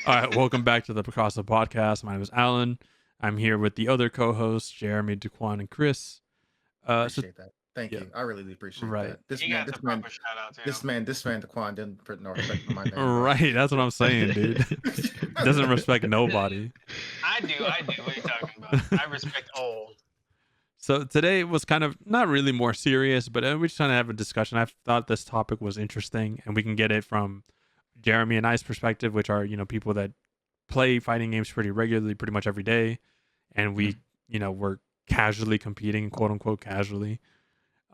All right, welcome back to the Picasso podcast. My name is Alan. I'm here with the other co-hosts, Jeremy, Daquan, and Chris. So Appreciate that. Thank yeah, you. I really appreciate right, that. This He man, got this the man, proper shout out this too. man, this man, Daquan didn't put no respect on my name, bro. right. That's what I'm saying, dude. Doesn't respect nobody. I do. What are you talking about? I respect all. So today was kind of not really more serious, but we just trying to have a discussion. I thought this topic was interesting, and we can get it from Jeremy and I's perspective, which are people that play fighting games pretty regularly, pretty much every day, and we we're casually competing, quote unquote casually.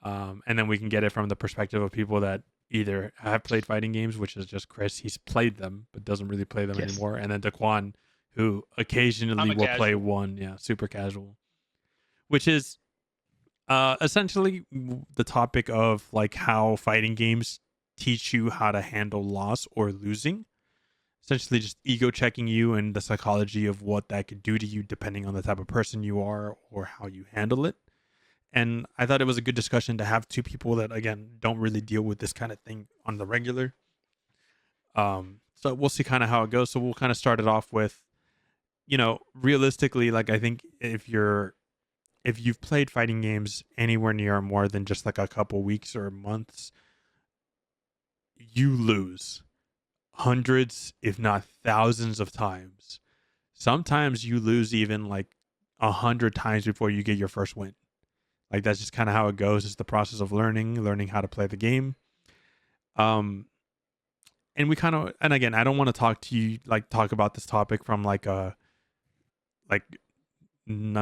And then we can get it from the perspective of people that either have played fighting games, which is just Chris. He's played them, but doesn't really play them Yes. anymore. And then Daquan, who occasionally I'm a will play casual. one, super casual, which is essentially the topic of like how fighting games teach you how to handle loss or losing. Essentially, just ego checking you and the psychology of what that could do to you, depending on the type of person you are or how you handle it. And I thought it was a good discussion to have two people that again don't really deal with this kind of thing on the regular. So we'll see kind of how it goes. So we'll kind of start it off with, realistically, like I think if you've played fighting games anywhere near more than just like a couple weeks or months, you lose hundreds, if not thousands of times. Sometimes you lose even like 100 times before you get your first win. Like that's just kind of how it goes. It's the process of learning how to play the game. And we kind of, and again, I don't want to talk about this topic from like not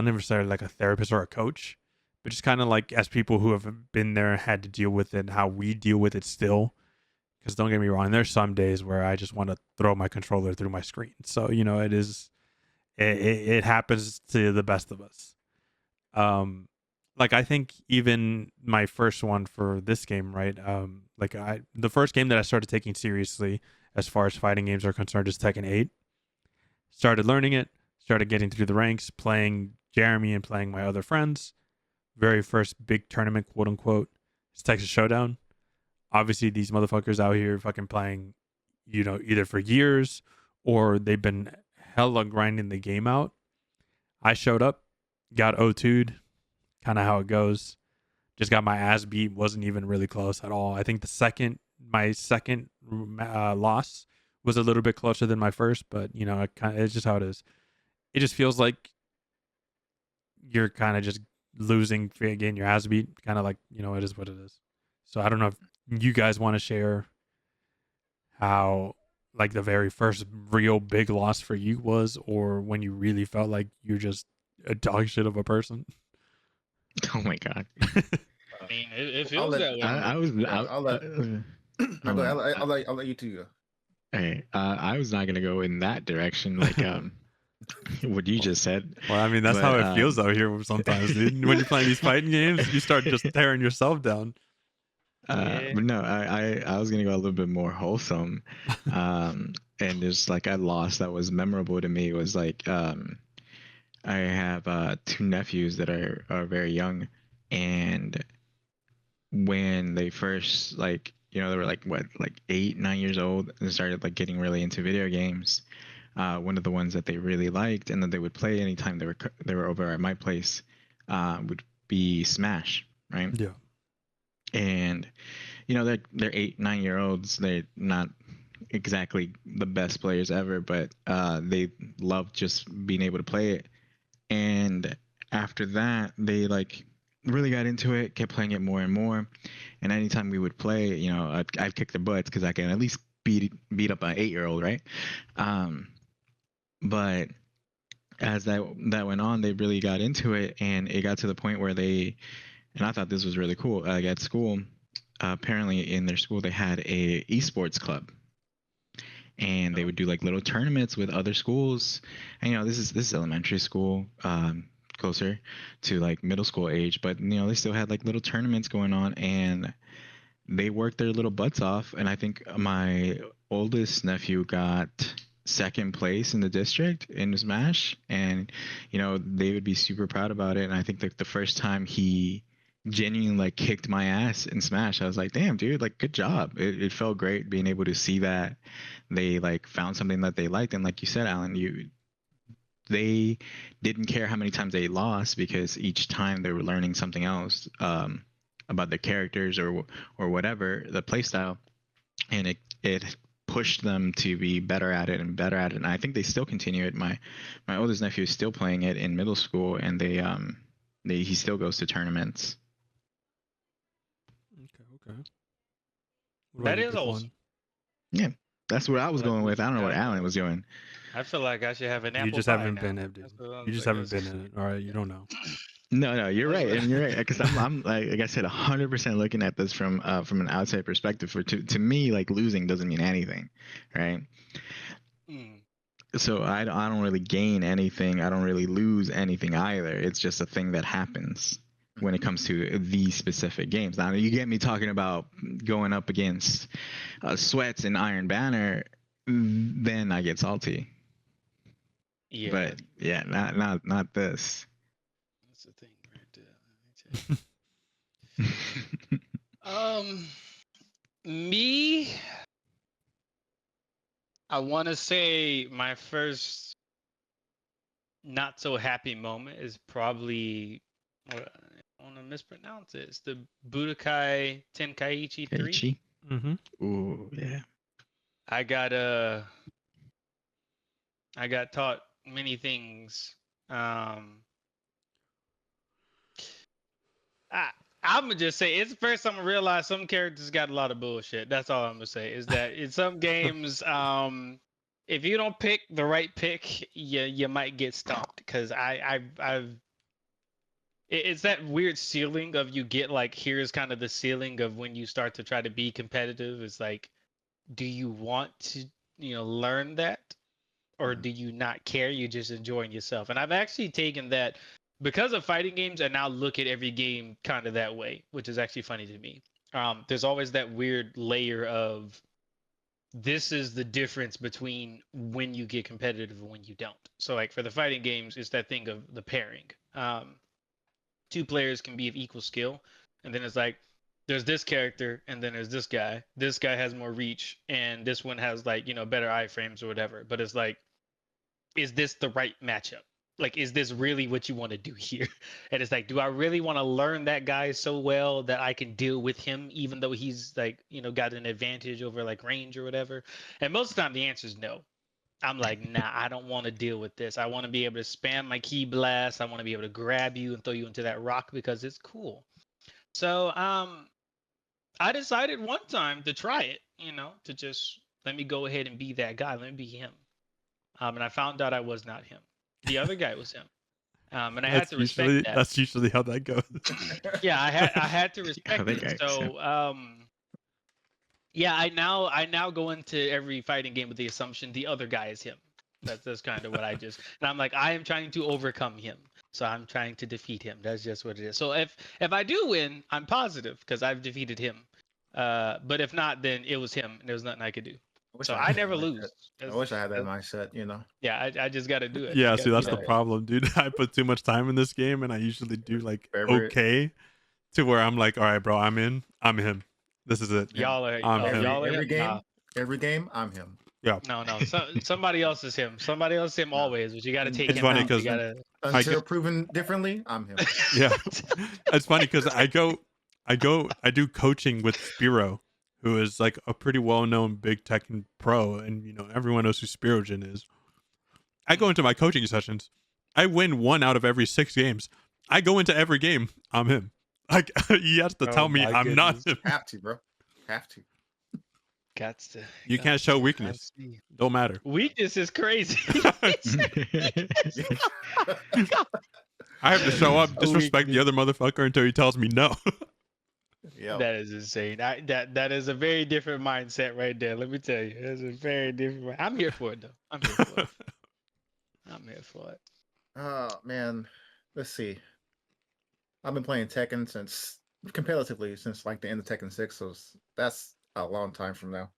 necessarily like a therapist or a coach, but just kind of like as people who have been there, had to deal with it, how we deal with it still. Because don't get me wrong, there's some days where I just want to throw my controller through my screen. So it happens to the best of us. Like I think even my first one for this game, right? The first game that I started taking seriously as far as fighting games are concerned is Tekken 8. Started learning it, started getting through the ranks, playing Jeremy and playing my other friends. Very first big tournament, quote unquote, is Texas Showdown. Obviously, these motherfuckers out here fucking playing, either for years or they've been hella grinding the game out. I showed up, got O2'd, kind of how it goes. Just got my ass beat. Wasn't even really close at all. I think my second loss was a little bit closer than my first, but it's just how it is. It just feels like you're kind of just losing, getting your ass beat. Kind of like it is what it is. So I don't know if you guys want to share how like the very first real big loss for you was, or when you really felt like you're just a dog shit of a person. Oh my god. I mean, it feels that way. I was. I'll let. No, Go ahead. I'll let you two go. hey, I was not gonna go in that direction, like what you just said. Well, I mean, that's But, how it feels out here sometimes, dude. When you're playing these fighting games, you start just tearing yourself down. Yeah. But no, I was gonna go a little bit more wholesome, and just like a loss that was memorable to me was like I have two nephews that are very young, and when they first they were like what, like 8-9 years old, and started like getting really into video games. One of the ones that they really liked and that they would play anytime they were over at my place would be Smash, right? Yeah. And they're 8-9 year olds. They're not exactly the best players ever, but they love just being able to play it. And after that, they like really got into it, kept playing it more and more. And anytime we would play, I'd kick their butts because I can at least beat up an 8-year-old, right? But as that went on, they really got into it, and it got to the point where and I thought this was really cool. At school, apparently in their school they had a esports club, and they would do like little tournaments with other schools. And this is elementary school, closer to like middle school age, but they still had like little tournaments going on, and they worked their little butts off. And I think my oldest nephew got second place in the district in Smash, and they would be super proud about it. And I think like the first time he genuinely like kicked my ass in Smash. I was like, damn, dude, like good job. It felt great being able to see that they like found something that they liked, and like you said, Alan, they didn't care how many times they lost because each time they were learning something else about the characters or whatever the playstyle, and it pushed them to be better at it and better at it. And I think they still continue it. My oldest nephew is still playing it in middle school, and he still goes to tournaments. Okay. What That about you, is Daquan? awesome. Yeah, that's what I was Like going what with. I don't know what you got. Alan was doing. I feel like I should have an You apple just pie haven't now. been it, dude. That's what I'm You just saying. haven't been in it. All right, you don't know. No, you're right, and you're right, because I'm like I said, 100% looking at this from an outside perspective. To me, like losing doesn't mean anything, right? Mm. So I don't really gain anything. I don't really lose anything either. It's just a thing that happens when it comes to these specific games. Now you get me talking about going up against Sweats and Iron Banner, then I get salty. Yeah, But yeah, not this. that's the thing right there. Me, I want to say my first not so happy moment is probably, I want to mispronounce it. It's the Budokai Tenkaichi 3. Kaichi? Mm-hmm. Ooh, yeah. I got taught many things. I'm gonna just say it's the first time I realized some characters got a lot of bullshit. That's all I'm gonna say. Is that in some games, if you don't pick the right pick, you might get stomped. Because it's that weird ceiling of you get like here's kind of the ceiling of when you start to try to be competitive. It's like, do you want to learn that, or do you not care? You're just enjoying yourself. And I've actually taken that because of fighting games and now look at every game kind of that way, which is actually funny to me. There's always that weird layer of this is the difference between when you get competitive and when you don't. So like for the fighting games, it's that thing of the pairing. Two players can be of equal skill, and then it's like there's this character and then there's this guy. This guy has more reach and this one has like, better iframes or whatever. But it's like, is this the right matchup? Like, is this really what you want to do here? And it's like, do I really want to learn that guy so well that I can deal with him, even though he's like, got an advantage over like range or whatever? And most of the time, the answer is no. I'm like, nah, I don't want to deal with this. I want to be able to spam my key blast. I want to be able to grab you and throw you into that rock because it's cool. So, I decided one time to try it, to just let me go ahead and be that guy. Let me be him. And I found out I was not him. The other guy was him. And I had to respect that. That's usually how that goes. Yeah, I had to respect it. So, yeah, I now go into every fighting game with the assumption the other guy is him. That's kind of what and I'm like, I am trying to overcome him. So I'm trying to defeat him. That's just what it is. So if I do win, I'm positive because I've defeated him. But if not, then it was him and there was nothing I could do. So I never lose. I wish I had that mindset, Yeah, I just got to do it. Yeah, see, that's the problem, dude. I put too much time in this game, and I usually do like okay, to where I'm like, all right, bro, I'm in, I'm him. This is it. Y'all are every game. Every game, I'm him. Yeah. No. Somebody else is him. Somebody else is him always, but you got to take him funny out. You gotta... Until proven differently, I'm him. Yeah, it's funny because I do coaching with Spiro, who is like a pretty well-known big Tekken pro, and everyone knows who Spirogen is. I go into my coaching sessions, I win 1 out of every 6 games. I go into every game, I'm him. Like he has to tell me I'm not him. Have to, bro. Have to. You can't show weakness. Don't matter. Weakness is crazy. I have to show up, disrespect the other motherfucker until he tells me no. Yeah, that is insane. That is a very different mindset right there. Let me tell you, that's a very different. I'm here for it though. I'm here for it. Oh man, let's see. I've been playing Tekken since like the end of Tekken 6, so that's a long time from now.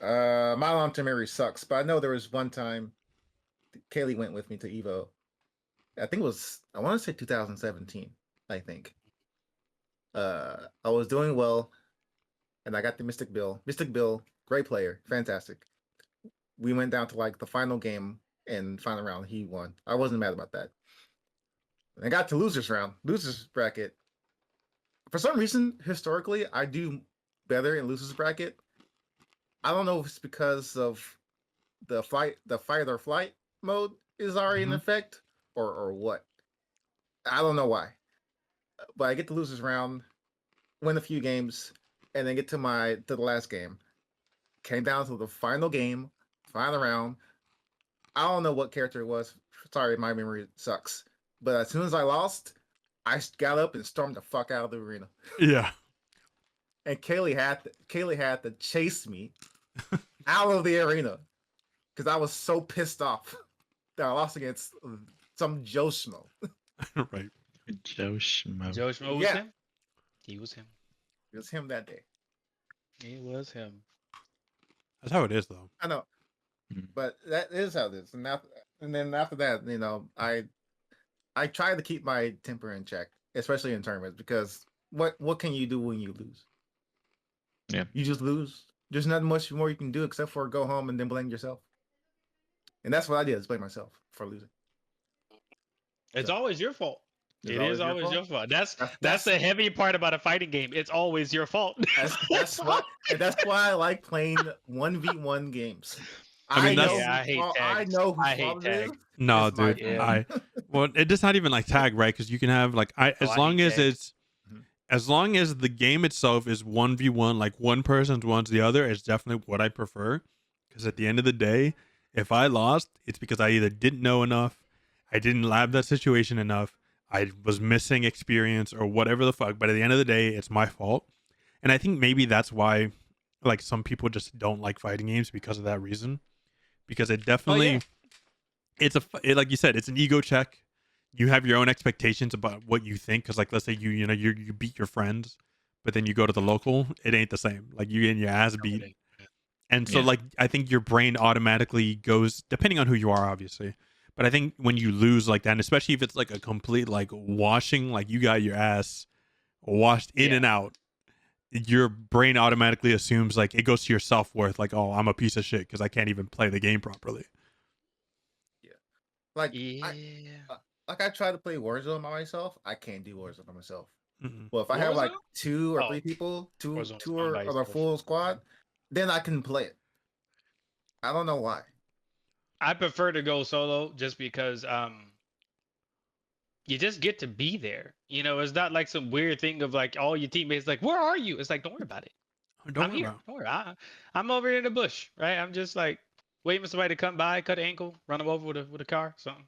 My long-term memory sucks, but I know there was one time Kaylee went with me to Evo. I think it was, I want to say 2017, I think. I was doing well, and I got the Mystic Bill. Mystic Bill, great player, fantastic. We went down to like the final game and final round. He won. I wasn't mad about that. I got to losers round, losers bracket. For some reason, historically, I do better in losers bracket. I don't know if it's because of the fight or flight mode is already in effect, or what. I don't know why. But I get to losers round, win a few games, and then get to the last game. Came down to the final game, final round. I don't know what character it was. Sorry, my memory sucks. But as soon as I lost, I got up and stormed the fuck out of the arena. Yeah. And Kaylee had to chase me out of the arena because I was so pissed off that I lost against some Joe Schmo. Right. Joe Schmo. Joe Schmo was Yeah. him. He was him. It was him that day. He was him. That's how it is, though. I know, Mhm. but that is how it is. And then after that, I try to keep my temper in check, especially in tournaments, because what can you do when you lose? Yeah. You just lose. There's not much more you can do except for go home and then blame yourself. And that's what I did, is blame myself for losing. It's So- always your fault. It's It is always your fault. That's That's the heavy part about a fighting game. It's always your fault. that's why I like playing 1v1 games. I mean, that's- Yeah, I hate I tags. know who I hate fault it is. tags. No, It's my dude. fault. Well, it's not even like tag, right? Because you can have like I as hate long as tags. it's as long as the game itself is 1v1, like one person's one's the other, it's definitely what I prefer. Because at the end of the day, if I lost, it's because I either didn't know enough, I didn't lab that situation enough, I was missing experience, or whatever the fuck. But at the end of the day, it's my fault. And I think maybe that's why, like, some people just don't like fighting games because of that reason. Because it definitely, like you said, it's an ego check. You have your own expectations about what you think. Because, like, let's say you beat your friends, but then you go to the local, it ain't the same. Like, you getting your ass beat. And so, Yeah. like, I think your brain automatically goes, depending on who you are, obviously. But I think when you lose like that, and especially if it's like a complete like washing, like you got your ass washed in Yeah. and out, your brain automatically assumes like it goes to your self-worth, like, oh, I'm a piece of shit because I can't even play the game properly. Like Yeah. I try to play Warzone by myself. I can't do Warzone by myself. Mhm. Well, if I have like Warzone? 2 or Oh. 3 people, two Warzone's two fun or by a yourself. full squad, then I can play it. I don't know why. I prefer to go solo just because you just get to be there. It's not like some weird thing of like all your teammates like, where are you? It's like, don't worry about it. Don't I'm worry here. about Don't worry. I'm over here in the bush, right? I'm just like waiting for somebody to come by, cut an ankle, run them over with a car, something.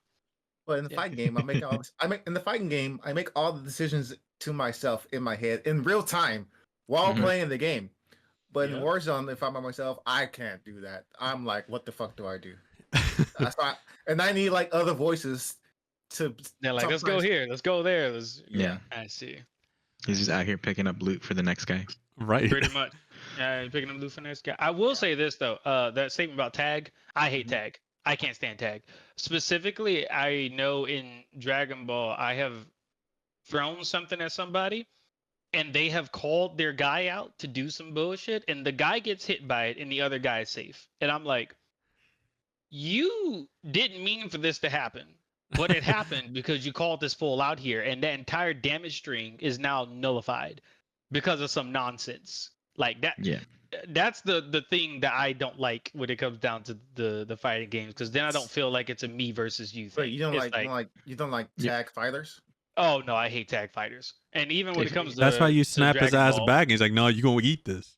But in the Yeah. fighting game, in the fighting game, I make all the decisions to myself in my head in real time while Mhm. playing the game. But in Yeah. Warzone, if I'm by myself, I can't do that. I'm like, what the fuck do I do? That's why, and I need like other voices to. They're like, let's go sometimes- here, let's go there. Yeah. I see. He's just out here picking up loot for the next guy. right. Pretty much. Picking up loot for next guy. I will say this though. That statement about tag, I hate Mhm. tag. I can't stand tag. Specifically, I know in Dragon Ball, I have thrown something at somebody, and they have called their guy out to do some bullshit, and the guy gets hit by it, and the other guy is safe. And I'm like, you didn't mean for this to happen, but it happened because you called this fool out here, and that entire damage string is now nullified because of some nonsense like that. Yeah. That's the thing that I don't like when it comes down to the fighting games, because then I don't feel like it's a me versus you thing. Wait, you don't It's you don't like Yeah. tag fighters? oh no, I hate tag fighters. And even when it comes to That's why you to snap his Dragon ass Ball- back. And he's like, no, you gonna eat this.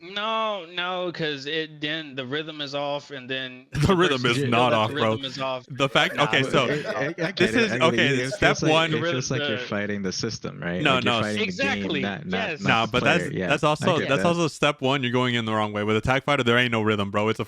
No, because then the rhythm is off, and then The rhythm person is who not feels that off, the bro. rhythm is off. The fact, Nah, okay, but so it- this is okay. It Step feels like, one. It feels like you're The- fighting the system, right? No, like you're no, fighting exactly, the game, yes. not Nah, the but player. that's Yeah, that's I also get that's that. also step one. You're going in the wrong way. With a tag fighter, there ain't no rhythm, bro. It's a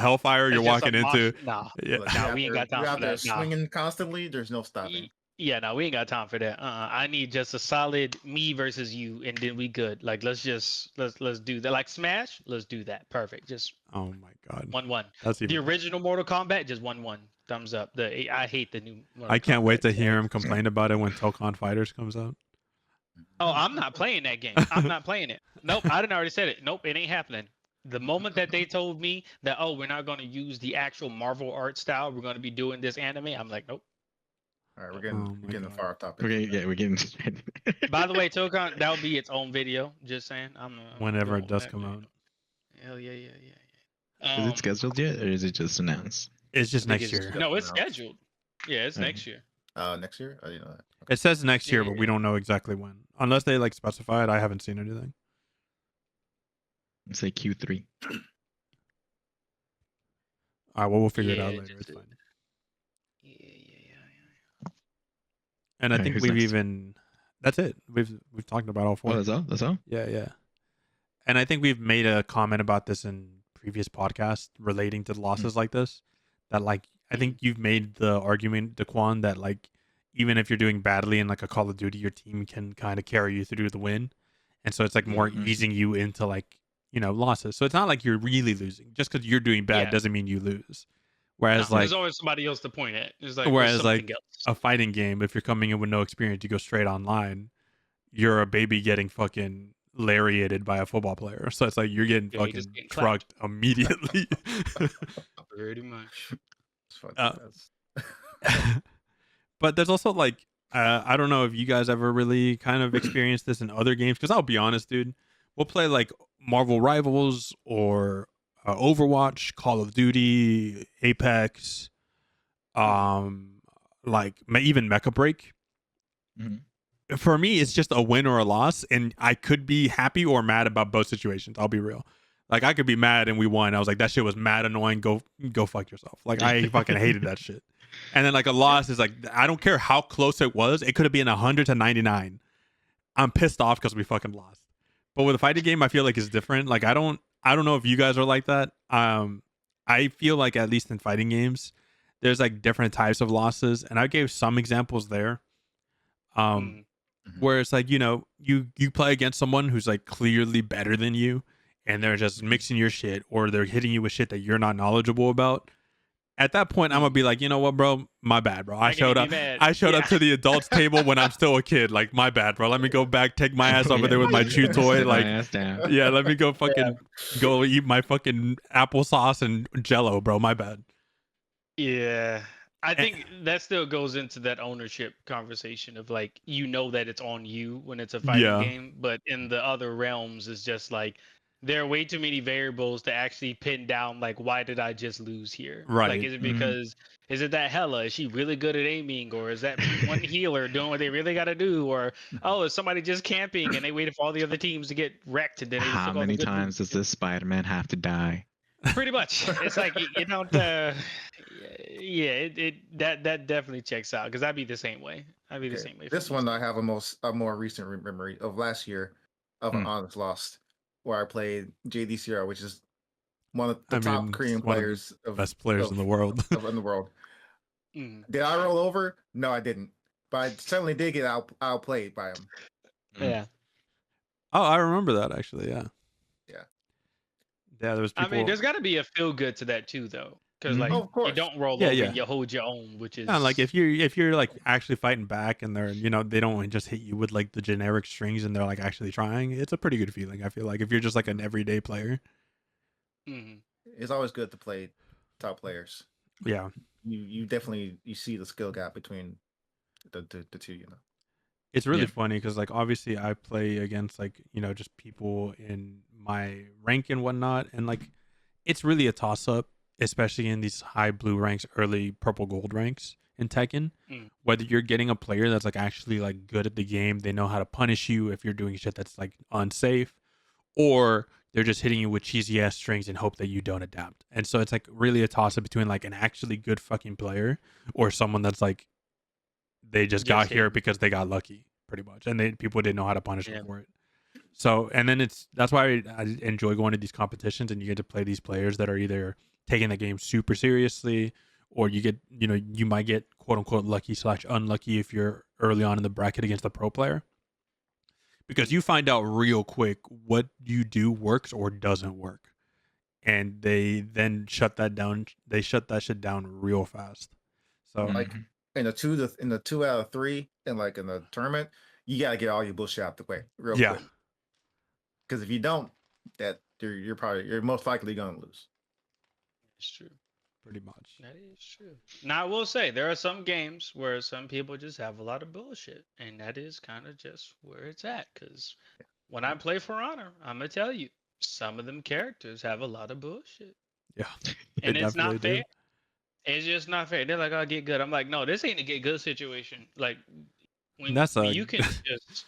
hellfire you're It's just a walking into. mosh- Nah. Yeah. Look, Nah, you're we ain't out got time there, you're for out there that. Nah. swinging constantly. There's no stopping. Yeah, no, we ain't got time for that. I need just a solid me versus you, and then we good. Like let's do that. Like Smash, let's do that. Perfect. Just Oh my god. 1-1. That's The even. original Mortal Kombat, just 1-1. Thumbs up. I hate the new. Mortal I can't wait Kombat to hear tags. him complain about it when Tokon Fighters comes out. Oh, I'm not playing that game. I'm not playing it. Nope, I didn't already said it. Nope, it ain't happening. The moment that they told me that, oh, we're not going to use the actual Marvel art style, we're going to be doing this anime, I'm like, nope. All right, Oh we're my getting God. far off topic. We're getting. By the way, Tokan, that'll be its own video. Just saying. I'm Whenever good it on does that, come man. out, Hell yeah. Is it scheduled yet, or is it just announced? it's just I think next it's- year. No, it's Announced. scheduled. Yeah, it's Okay. next year. Next year? I didn't know that. It says next year, but we Yeah. don't know exactly when, unless they like specify it. I haven't seen anything. Let's say Q3. All right, well, we'll figure it out Yeah, later. It's fine. Yeah. And I Alright, think who's we've next? even. That's it. We've talked about all four. Oh, that's all. That's all. Yeah. And I think we've made a comment about this in previous podcasts relating to losses like this. That like I think you've made the argument, Daquan, that like even if you're doing badly in like a Call of Duty, your team can kind of carry you through the win, and so it's like more Mhm. easing you into like losses. So it's not like you're really losing. Just because you're doing bad Yeah. doesn't mean you lose. Whereas There's always somebody else to point at. It's like whereas, there's something like, else. a fighting game, if you're coming in with no experience, you go straight online. You're a baby getting fucking lariated by a football player. So it's like you're getting Yeah, you're fucking just getting clapped. trucked immediately. Pretty much. It's fun. But there's also like I don't know if you guys ever really kind of experienced this in other games, because I'll be honest, dude, we'll play like Marvel Rivals or Overwatch, Call of Duty, Apex, like even Mecha Break. Mhm. For me, it's just a win or a loss, and I could be happy or mad about both situations. I'll be real. Like I could be mad and we won. I was like, that shit was mad annoying. Go fuck yourself. Like I fucking hated that shit. And then like a loss is like, I don't care how close it was. It could have been 100 to 99. I'm pissed off because we fucking lost. But with a fighting game, I feel like it's different. Like I don't know if you guys are like that. I feel like at least in fighting games, there's like different types of losses, and I gave some examples there. Where it's like, you play against someone who's like clearly better than you, and they're just mixing your shit, or they're hitting you with shit that you're not knowledgeable about. At that point, I'm gonna be like, you know what, bro? My bad, bro. I showed up to the adults table when I'm still a kid. Like, my bad, bro. Let me go back, take my ass over there with my chew toy. Sit my Like, ass down. yeah, let me go fucking go eat my fucking applesauce and Jello, bro. My bad. Yeah. I think that still goes into that ownership conversation of like, that it's on you when it's a fighting Yeah. game, but in the other realms, it's just like there are way too many variables to actually pin down like, why did I just lose here? Right. Like, is it because is it that Hella? Is she really good at aiming, or is that one healer doing what they really got to do, or is somebody just camping and they waited for all the other teams to get wrecked and then they just How took all the many good times loot? does this Spider-Man have to die? Pretty much. It's like you don't. That definitely checks out because I'd be the same way. I'd be the same way. This one I have a more recent memory of last year of an honest loss where I played JDCR, which is one of the top Korean players, best players in the world. in the world. Did I roll over? No, I didn't. But I certainly did get outplayed by him. Yeah. Oh, I remember that actually. Yeah. Yeah, there was people. I mean, there's got to be a feel good to that too, though, because like of course. you don't roll over and you hold your own, which is like if you're like actually fighting back and they're they don't just hit you with like the generic strings and they're like actually trying. It's a pretty good feeling. I feel like if you're just like an everyday player. It's always good to play top players. Yeah, you definitely see the skill gap between the two. It's really funny because like obviously I play against like just people in my rank and whatnot, and like it's really a toss up, especially in these high blue ranks, early purple gold ranks in Tekken. Whether you're getting a player that's like actually like good at the game, they know how to punish you if you're doing shit that's like unsafe, or they're just hitting you with cheesy ass strings and hope that you don't adapt. And so it's like really a toss up between like an actually good fucking player or someone that's like they just got here because they got lucky, pretty much, and people didn't know how to punish them for it. So, and then that's why I enjoy going to these competitions, and you get to play these players that are either taking the game super seriously, or you get you might get quote unquote lucky / unlucky if you're early on in the bracket against a pro player, because you find out real quick what you do works or doesn't work, and they then shut that down. They shut that shit down real fast. So like in the 2 out of 3 and like in the tournament, you gotta get all your bullshit out the way real Yeah. quick. Because if you don't, that you're most likely gonna lose. It's true. Pretty much. That is true. Now I will say there are some games where some people just have a lot of bullshit, and that is kind of just where it's at. Because when I play For Honor, I'm gonna tell you, some of them characters have a lot of bullshit, Yeah. and They it's not definitely do. fair. It's just not fair. They're like, "I'll get good." I'm like, "No, this ain't a get good situation." Like when That's a you can just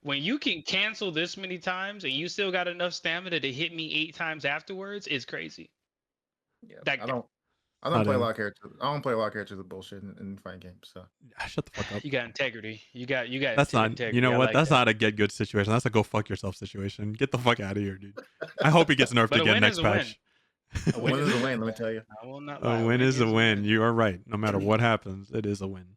when you can cancel this many times and you still got enough stamina to hit me 8 times afterwards, it's crazy. Yeah, Like, I don't Not play a in. lot of characters. I don't play a lot of characters with bullshit in fighting games. So Shut the fuck up. you got integrity. You got That's not. integrity. You know I what? like That's that. not a get good situation. That's a go fuck yourself situation. Get the fuck out of here, dude. I hope he gets nerfed But a again win next is a win. patch. a win is a win. Let me tell you. I will not lie. A win is a win. You are right. No matter what happens, it is a win.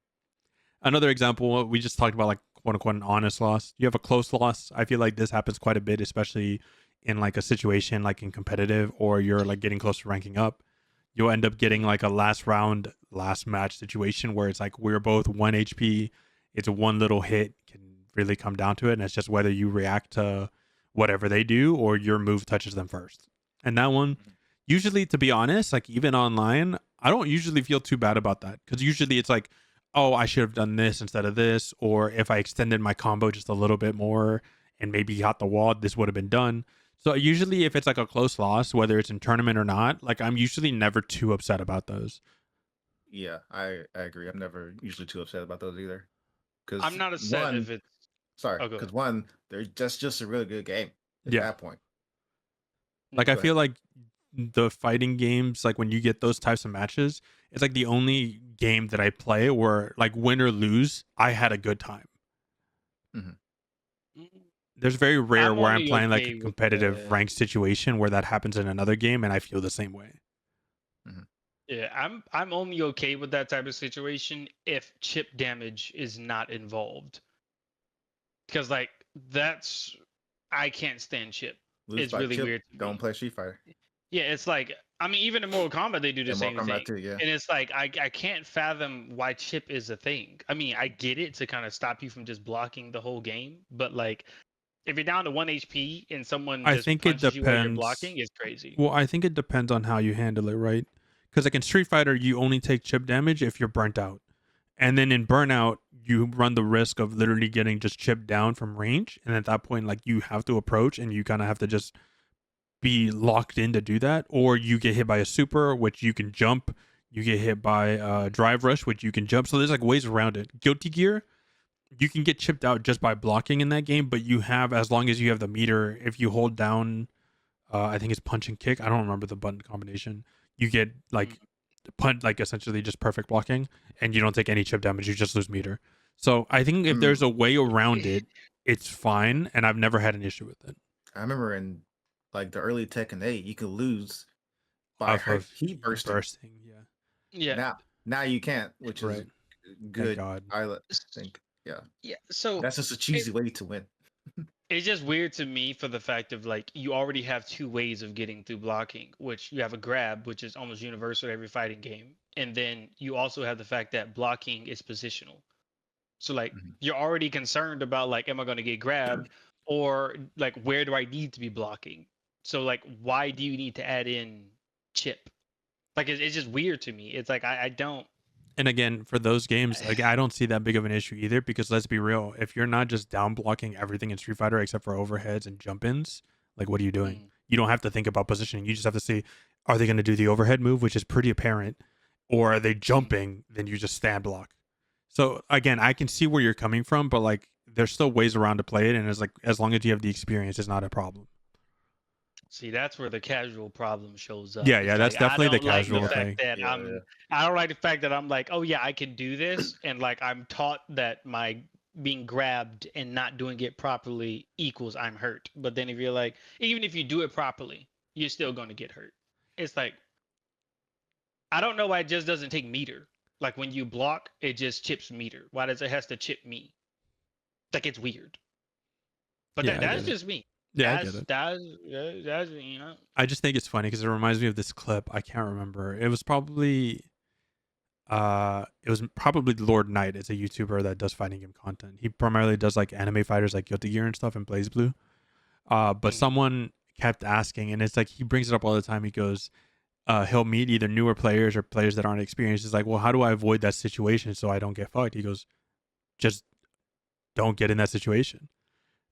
Another example, we just talked about like quote unquote an honest loss. You have a close loss. I feel like this happens quite a bit, especially in like a situation like in competitive or you're like getting close to ranking up. You'll end up getting like a last round, last match situation where it's like we're both 1 HP. It's one little hit can really come down to it. And it's just whether you react to whatever they do or your move touches them first. And that one, usually, to be honest, like even online, I don't usually feel too bad about that because usually it's like, oh, I should have done this instead of this, or if I extended my combo just a little bit more and maybe got the wall, this would have been done. So usually, if it's like a close loss, whether it's in tournament or not, like I'm usually never too upset about those. Yeah, I agree. I'm never usually too upset about those either. Because I'm not upset if it's sorry, Oh, go because ahead. one, they're just a really good game at Yeah. that point. Like I Go feel like the fighting games, like when you get those types of matches, it's like the only game that I play where like win or lose, I had a good time. Mm, There's very rare I'm where I'm only playing like okay a with competitive the ranked situation where that happens in another game and I feel the same way. Yeah, I'm only okay with that type of situation if chip damage is not involved. Because like that's I can't stand chip. Lose It's by really chip, weird to don't me. play Street Fighter. Yeah, it's like I mean even in Mortal Kombat they do the And same Mortal thing. Kombat too, yeah. And it's like I can't fathom why chip is a thing. I mean, I get it to kind of stop you from just blocking the whole game, but like if you're down to 1 HP and someone I just think it punches you while you're depends. blocking, it's crazy. Well, I think it depends on how you handle it, right? Because like in Street Fighter, you only take chip damage if you're burnt out. And then in burnout, you run the risk of literally getting just chipped down from range. And at that point, like you have to approach and you kind of have to just be locked in to do that. Or you get hit by a super, which you can jump. You get hit by drive rush, which you can jump. So there's like ways around it. Guilty Gear, you can get chipped out just by blocking in that game, but you have, as long as you have the meter, if you hold down, I think it's punch and kick. I don't remember the button combination. You get like punt, like essentially just perfect blocking, and you don't take any chip damage. You just lose meter. So I think if there's a way around it, it's fine, and I've never had an issue with it. I remember in like the early Tekken 8, you could lose by Off of heat bursting. yeah. Yeah. Now you can't, which is Right. good. God. I think, yeah, Yeah. So that's just a cheesy way to win. it's just weird to me for the fact of like you already have 2 ways of getting through blocking, which you have a grab, which is almost universal in every fighting game, and then you also have the fact that blocking is positional. So like you're already concerned about like, am I going to get grabbed, or like where do I need to be blocking? So like, why do you need to add in chip? Like it's just weird to me. It's like I don't. And again, for those games, like I don't see that big of an issue either, because let's be real, if you're not just down blocking everything in Street Fighter except for overheads and jump ins, like what are you doing? You don't have to think about positioning. You just have to see, are they going to do the overhead move, which is pretty apparent, or are they jumping? Then you just stand block. So again, I can see where you're coming from, but like there's still ways around to play it, and it's like as long as you have the experience, it's not a problem. See, that's where the casual problem shows up. Yeah, It's yeah, that's like, I definitely the don't like the casual fact thing. that Yeah. I don't like the fact that I'm like, oh yeah, I can do this, and like I'm taught that my being grabbed and not doing it properly equals I'm hurt. But then if you're like, even if you do it properly, you're still going to get hurt. It's like, I don't know why it just doesn't take meter. Like when you block, it just chips meter. Why does it has to chip me? Like it's weird. But Yeah, I that's get it. just me. Yeah, I get it. That's you know. I just think it's funny because it reminds me of this clip. I can't remember. It was probably It was probably Lord Knight. It's a YouTuber that does fighting game content. He primarily does like anime fighters like Guilty Gear and stuff and Blaze Blue. But Mhm. someone kept asking, and it's like he brings it up all the time. He goes, he'll meet either newer players or players that aren't experienced. It's like, well, how do I avoid that situation so I don't get fucked? He goes, just don't get in that situation.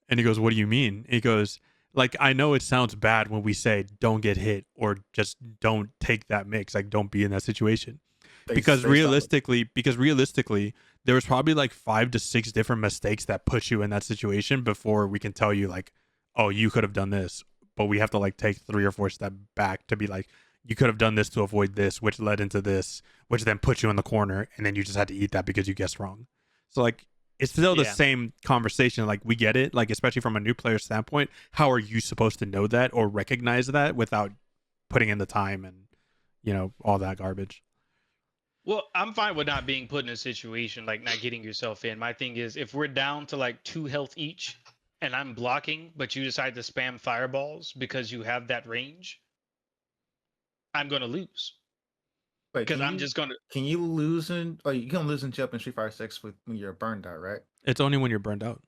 And he goes, what do you mean? He goes, like, I know it sounds bad when we say don't get hit or just don't take that mix, like don't be in that situation. Because realistically, there was probably like 5 to 6 different mistakes that put you in that situation before we can tell you like, oh, you could have done this. But we have to like take 3 or 4 steps back to be like, you could have done this to avoid this, which led into this, which then put you in the corner, and then you just had to eat that because you guessed wrong. So like it's still the Yeah. same conversation. Like we get it, like especially from a new player standpoint. How are you supposed to know that or recognize that without putting in the time and all that garbage? Well, I'm fine with not being put in a situation like not getting yourself in. My thing is if we're down to like 2 health each and I'm blocking, but you decide to spam fireballs because you have that range, I'm gonna lose. Wait, Because I'm just gonna can you lose in? Oh, you can lose in chip in Street Fighter 6 when you're burned out, right? It's only when you're burned out.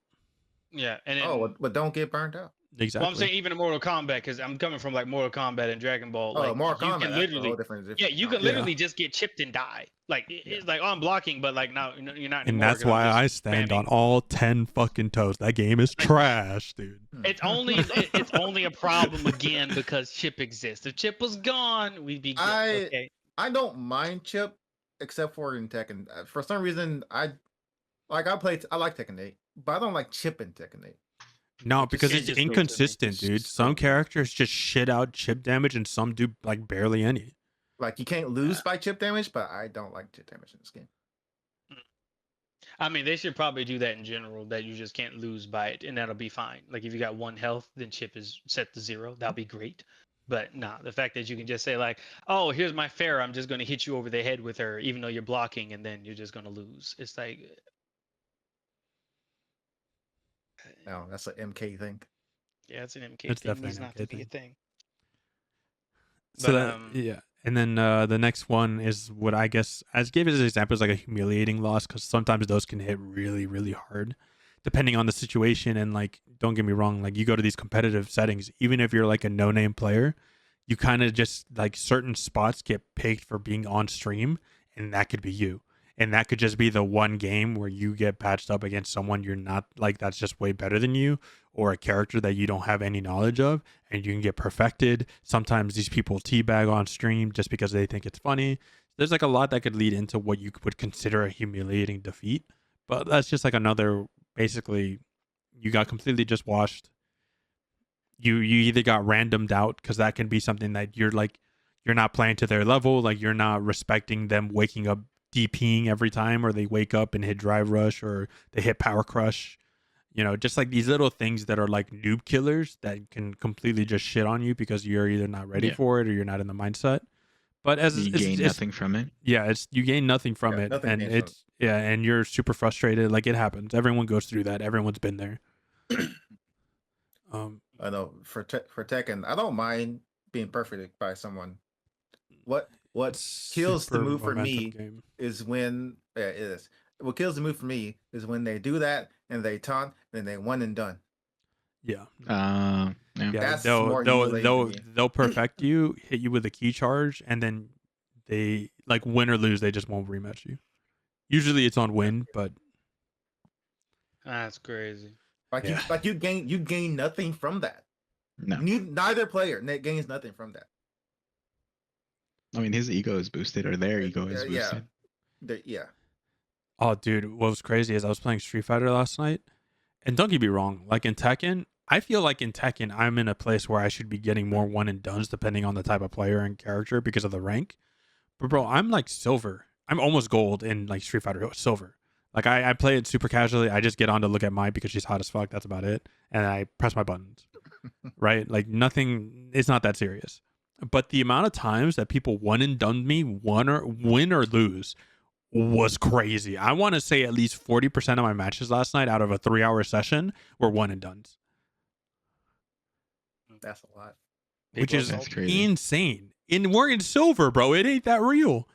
yeah, and then Oh, but don't get burned out. Exactly. well, I'm saying even in Mortal Kombat, because I'm coming from like Mortal Kombat and Dragon Ball. Oh, Like Mortal you Kombat, can that's a literally, whole different. yeah, you can Yeah. literally just get chipped and die. Like it's like, oh, I'm blocking, but like now you're not anymore. And that's 'cause I'm why just I stand spamming. on all 10 fucking toes. That game is trash, dude. It's only a problem again because chip exists. If chip was gone, we'd be good. Okay. I don't mind chip, except for in Tekken. For some reason, I like Tekken 8, but I don't like chip in Tekken 8. No, It because it it's just goes to me. inconsistent, dude. It's Some so- characters just shit out chip damage and some do like barely any. Like you can't lose by chip damage, but I don't like chip damage in this game. I mean, they should probably do that in general. That you just can't lose by it, and that'll be fine. Like if you got 1 health, then chip is set to 0. That'll be great. But nah, the fact that you can just say like, "Oh, here's my Pharah. I'm just going to hit you over the head with her, even though you're blocking, and then you're just going to lose." It's like, No, that's an MK thing. yeah, it's an MK It's thing. definitely Needs an not MK to be a thing. thing. So But, that, yeah. And then the next one is what I guess I gave it as an example is like a humiliating loss because sometimes those can hit really, really hard depending on the situation. And like, don't get me wrong, like you go to these competitive settings, even if you're like a no-name player, you kind of just like certain spots get picked for being on stream, and that could be you. And that could just be the one game where you get patched up against someone you're not like that's just way better than you, or a character that you don't have any knowledge of, and you can get perfected. Sometimes these people teabag on stream just because they think it's funny. There's like a lot that could lead into what you would consider a humiliating defeat. But that's just like another, basically, you got completely just washed. You either got randomed out because that can be something that you're not playing to their level, like you're not respecting them waking up DPing every time, or they wake up and hit drive rush, or they hit power crush. Just like these little things that are like noob killers that can completely just shit on you because you're either not ready Yeah. for it or you're not in the mindset. But as You gain nothing from it. yeah, it's you gain nothing from Yeah, it, nothing and gains from it's yeah, and you're super frustrated. Like it happens. Everyone goes through that. Everyone's been there. I know for Tekken, I don't mind being perfect by someone. What kills the super move for momentum me game. is when it is. What kills the move for me is when they do that and they taunt, then they one and done. Yeah. Yeah. Yeah, That's they'll more they'll humiliating they'll, to me. they'll perfect you, hit you with a key charge, and then they like win or lose, they just won't rematch you. Usually it's on win, but that's crazy. Like you gain nothing from that. No. Neither player gains nothing from that. I mean, his ego is boosted, or their ego is Yeah. boosted. Yeah. oh dude, what was crazy is I was playing Street Fighter last night, and don't get me wrong, like in Tekken, I feel like in Tekken I'm in a place where I should be getting more one and dones depending on the type of player and character because of the rank. But bro, I'm like silver. I'm almost gold in like Street Fighter silver. Like I play it super casually. I just get on to look at Mai because she's hot as fuck. That's about it. And I press my buttons. Right? Like nothing. It's not that serious. But the amount of times that people one and done me, win or lose, was crazy. I want to say at least 40% of my matches last night out of a 3-hour session were one and dones, That's a lot. which People is assault. crazy. insane. And we're in silver, bro. It ain't that real.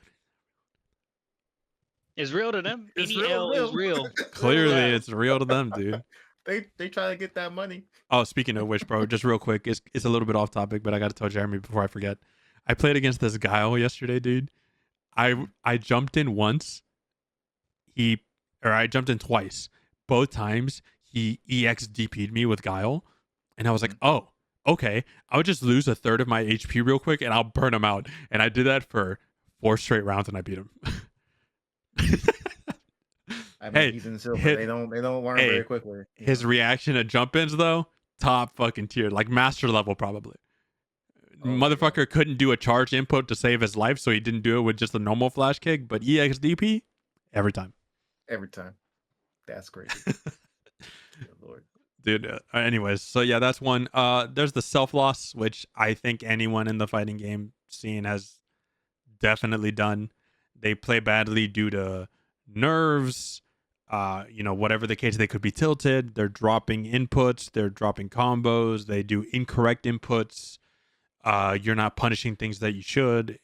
It's real to them. It's Any real L to is them. real. Clearly, Yeah. it's real to them, dude. They try to get that money. Oh, speaking of which, bro, just real quick, it's a little bit off topic, but I got to tell Jeremy before I forget. I played against this Guile yesterday, dude. I jumped in once. I jumped in twice. Both times he EX DP'd me with Guile, and I was like, oh, okay. I'll just lose a third of my HP real quick, and I'll burn him out. And I did that for 4 straight rounds, and I beat him. I mean, Hey, he's in silver. hit- they don't learn hey, very quickly. you His know. reaction to jump ins, though, top fucking tier, like master level, probably. Oh my God. Motherfucker couldn't do a charge input to save his life, so he didn't do it with just a normal flash kick. But EXDP, every time. Every time. That's crazy. Good Lord. Dude, anyways, so yeah, that's one. There's the self loss, which I think anyone in the fighting game scene has definitely done. They play badly due to nerves, whatever the case, they could be tilted. They're dropping inputs, they're dropping combos, they do incorrect inputs. You're not punishing things that you should.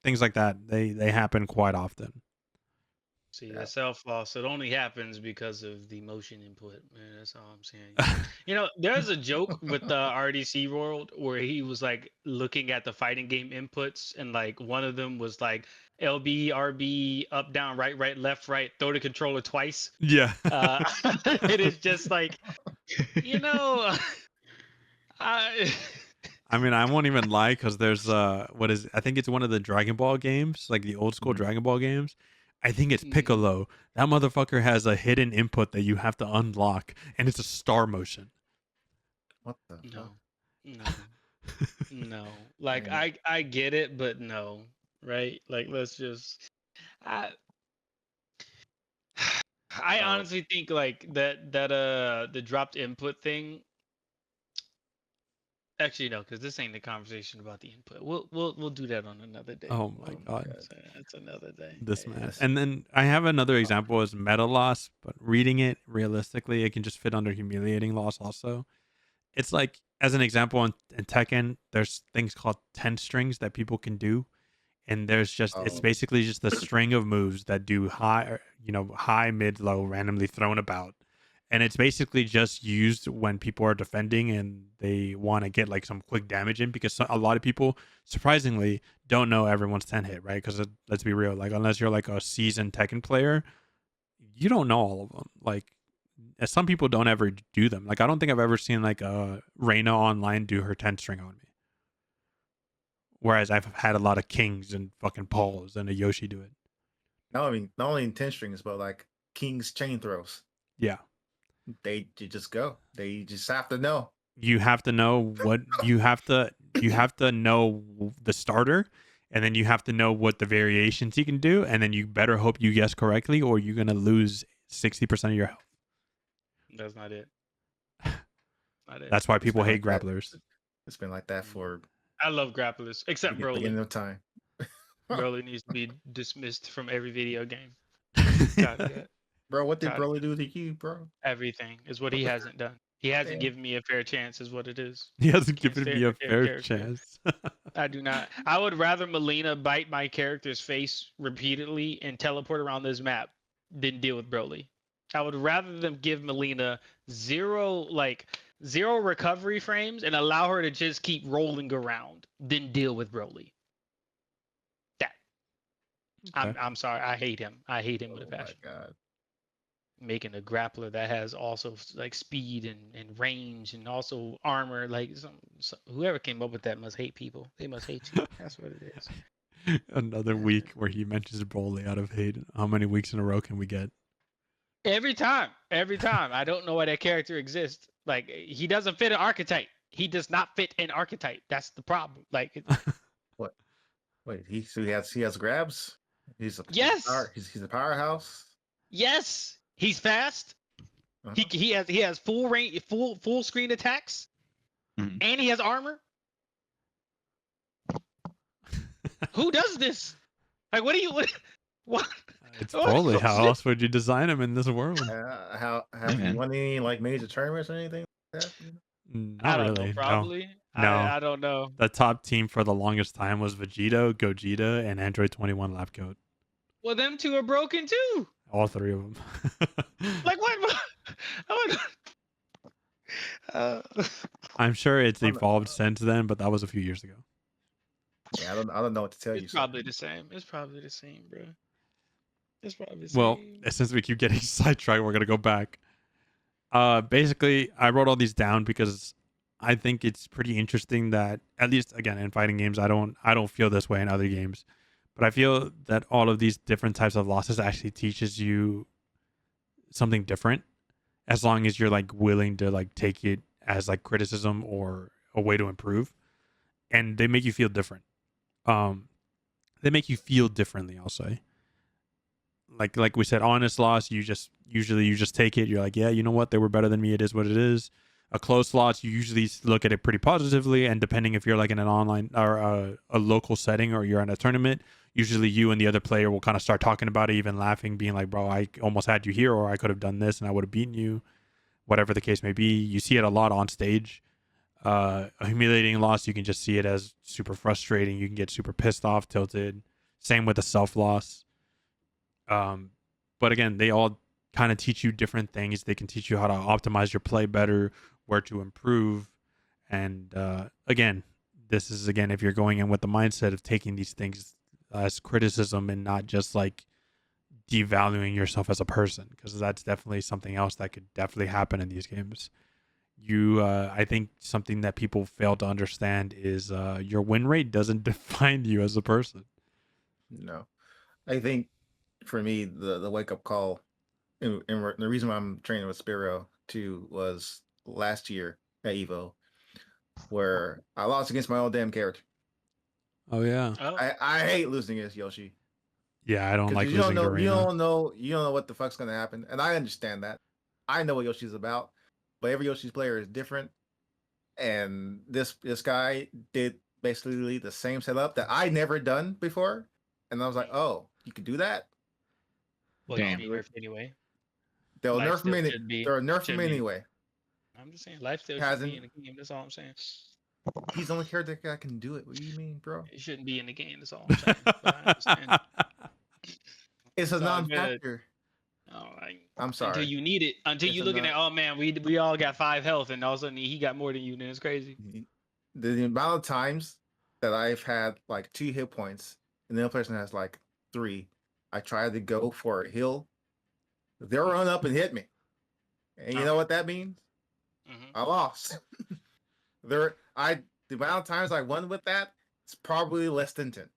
Things like that. They happen quite often. See, Yeah. that self loss, it only happens because of the motion input, man. That's all I'm saying. There's a joke with the RDC World where he was like looking at the fighting game inputs, and like one of them was like LB, RB, up, down, right, left, right, throw the controller twice. Yeah. It is just like, I. I mean, I won't even lie, because there's I think it's one of the Dragon Ball games, like the old school Dragon Ball games. I think it's Piccolo. That motherfucker has a hidden input that you have to unlock, and it's a star motion. What the? No. Like Dang. I get it, but no, right? Like let's just. I Oh. honestly think like that the dropped input thing. Actually, no, because this ain't the conversation about the input. We'll do that on another day. Oh my God. That's another day. This Yeah. man. And then I have another example is meta loss, but reading it realistically, it can just fit under humiliating loss also. It's like, as an example, in Tekken, there's things called 10 strings that people can do. And there's just, it's Oh. basically just a string of moves that do high, mid, low, randomly thrown about. And it's basically just used when people are defending and they want to get like some quick damage in, because a lot of people, surprisingly, don't know everyone's 10 hit, right? Because let's be real, like unless you're like a seasoned Tekken player, you don't know all of them. Like some people don't ever do them. Like I don't think I've ever seen like a Reina online do her 10 string on me. Whereas I've had a lot of Kings and fucking Pauls and a Yoshi do it. No, I mean, not only in 10 strings, but like King's chain throws. Yeah. You just go. They just have to know. You have to know what you have to know the starter, and then you have to know what the variations he can do, and then you better hope you guess correctly, or you're gonna lose 60% of your health. That's not it. Not it. That's why people been hate like that. grapplers. It's been like that for I love grapplers, except the Broly. beginning of time. Broly needs to be dismissed from every video game. God, Bro, what did God. Broly do to you, bro? everything is what he hasn't done. He hasn't given me a fair chance, is what it is. He hasn't Can't given stand me a the fair character. chance. I do not. I would rather Melina bite my character's face repeatedly and teleport around this map than deal with Broly. I would rather them give Melina zero recovery frames and allow her to just keep rolling around than deal with Broly. That. Okay. I'm sorry. I hate him. I hate him with a Oh my passion. God. Making a grappler that has also like speed and range and also armor. Like whoever came up with that must hate people. They must hate you. That's what it is. Another week where he mentions Broly out of hate. How many weeks in a row can we get? Every time. I don't know why that character exists. Like he doesn't fit an archetype. He does not fit an archetype. That's the problem. Like What? Wait, he has grabs? He's Yes. He's a powerhouse. yes, he's fast. Uh-huh. He has full range, full screen attacks, Mhm. and he has armor. Who does this? Like, what? It's What Broly. was How it? else would you design him in this world? Have you man. won any like major tournaments or anything like that? Not I don't really. know. Probably. No. I don't know. The top team for the longest time was Vegito, Gogeta, and Android 21 Lab Coat. Well, them two are broken too. All three of them. Like what? uh, I'm sure it's I'm- evolved since then, but that was a few years ago. Yeah, I don't know what to tell you. it's son. probably the same. It's probably the same, bro. It's probably the Well, same. since we keep getting sidetracked, we're gonna go back. Basically, I wrote all these down because I think it's pretty interesting that, at least again in fighting games, I don't feel this way in other games, but I feel that all of these different types of losses actually teaches you something different, as long as you're like willing to like take it as like criticism or a way to improve, and they make you feel different. Um, they make you feel differently, I'll say. Like we said, honest loss, you just take it. You're like, yeah, you know what, they were better than me, it is what it is. A close loss, you usually look at it pretty positively, and depending if you're like in an online or a local setting or you're in a tournament, usually you and the other player will kind of start talking about it, even laughing, being like, bro, I almost had you here, or I could have done this and I would have beaten you, whatever the case may be. You see it a lot on stage. A humiliating loss, you can just see it as super frustrating. You can get super pissed off, tilted. Same with a self loss. But again, they all kind of teach you different things. They can teach you how to optimize your play better, where to improve. And again, this is, again, if you're going in with the mindset of taking these things as criticism and not just like devaluing yourself as a person, because that's definitely something else that could definitely happen in these games. I think something that people fail to understand is your win rate doesn't define you as a person. No, I think for me the wake up call, and the reason why I'm training with Spiro too was last year at Evo, where I lost against my old damn character. Oh yeah, Oh, I hate losing against Yoshi. yeah. I don't like You losing don't know, to Reina. you don't know what the fuck's gonna happen, and I understand that. I know what Yoshi's about, but every Yoshi's player is different, and this guy did basically the same setup that I never done before, and I was like, oh, you could do that. well, Damn. you nerf anyway. They'll Life nerf still him. should be- They'll nerf should him be. anyway. I'm just saying, life still should Hasn't- be in the game. That's all I'm saying. He's the only character that can do it. What do you mean, bro? It shouldn't be in the game. That's all I'm saying. But I understand. It's a It's all good. non-factor. Oh, I'm sorry. Until you need it. Until It's you a looking non- at, oh man, we all got 5 health, and all of a sudden he got more than you. Then it's crazy. The amount of times that I've had like 2 hit points and the other person has like 3, I tried to go for a heal. They'll run up and hit me, and you know what that means? Mhm. I lost. The amount of times I won with that, it's probably less than 10.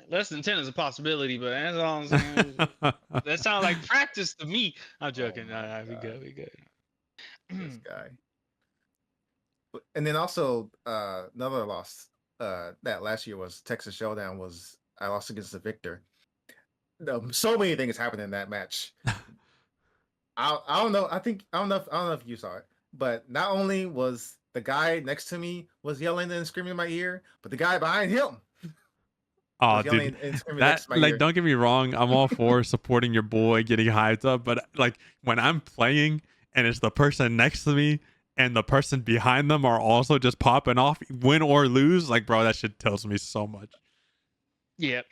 Less than 10 is a possibility, but that's all I'm saying. That sounds like practice to me. I'm joking. my Nah, we God. good. We good. This guy. And then also another loss that last year was Texas Showdown. Was I lost against the Victor. So many things happened in that match. I don't know. I don't know if you saw it, but not only was the guy next to me was yelling and screaming in my ear, but the guy behind him Oh, was yelling dude, and screaming that, next to my like, ear. don't get me wrong, I'm all for supporting your boy, getting hyped up, but like when I'm playing and it's the person next to me and the person behind them are also just popping off, win or lose, like, bro, that shit tells me so much. Yep.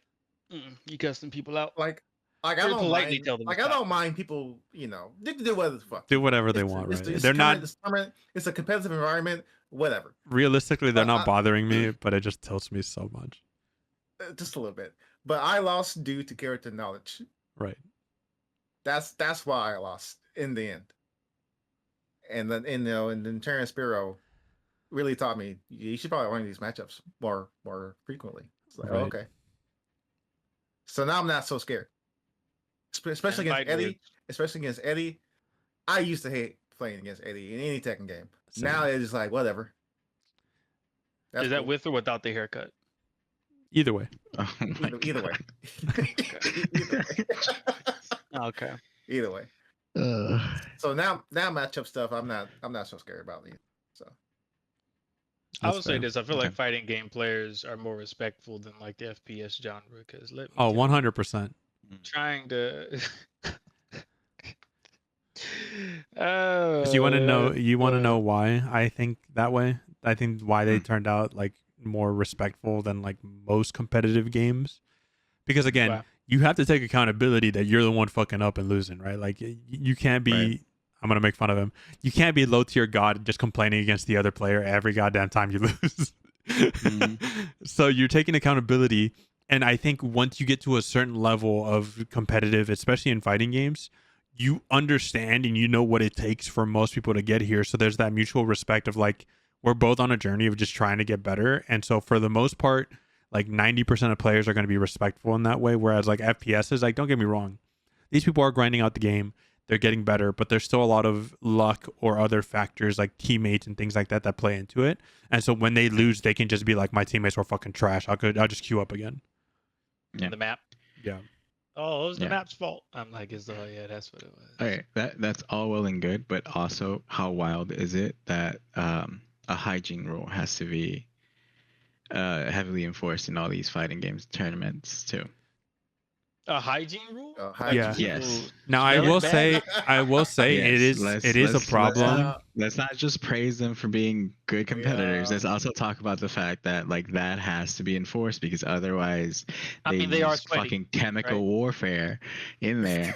You cussing people out. Like I Very don't politely mind. tell them to Like I stop. don't mind people. They can do whatever the fuck. Do whatever they It's- want, it's- right? it's They're not, tournament, it's a competitive environment. Whatever. realistically, they're But not bothering me, but it just tilts me so much. Just a little bit. But I lost due to character knowledge. Right. That's why I lost in the end. And then Terrence Spiro really taught me you should probably run these matchups more frequently. It's like, Right. oh, okay. So now I'm not so scared. Especially against fighting Eddie. words. Especially against Eddie. I used to hate playing against Eddie in any Tekken game. Same. Now it's just like whatever. That's Is that cool. with or without the haircut? Either way. Oh my either way? Either way. Okay. Either way. God. So now matchup stuff, I'm not so scared about it. So I That's will say fair. this: I feel Okay. like fighting game players are more respectful than like the FPS genre. Because Oh, 100%. trying to. Because you want to know why I think that way. I think why they Hmm. turned out like more respectful than like most competitive games Because again, Wow. you have to take accountability that you're the one fucking up and losing, right? Like you can't be. Right. I'm gonna make fun of him. You can't be low tier god just complaining against the other player every goddamn time you lose. So you're taking accountability, and I think once you get to a certain level of competitive, especially in fighting games, you understand and you know what it takes for most people to get here. So there's that mutual respect of like we're both on a journey of just trying to get better, and so for the most part, like 90% of players are going to be respectful in that way. Whereas like FPS is like, don't get me wrong, these people are grinding out the game. They're getting better, but there's still a lot of luck or other factors like teammates and things like that that play into it. And so when they lose, they can just be like, my teammates were fucking trash. I'll just queue up again. Yeah. The map. Yeah. Oh, it was the Yeah. map's fault. I'm like, oh yeah, that's what it was. Okay, that's all well and good, but also how wild is it that a hygiene rule has to be heavily enforced in all these fighting games tournaments too? A hygiene rule? Yeah. Yes. Now I Smell will it bad? say Yes, it is a problem. Let's not just praise them for being good competitors. Yeah. Let's also talk about the fact that like that has to be enforced because otherwise I mean, they use are sweaty, fucking chemical right? warfare in there.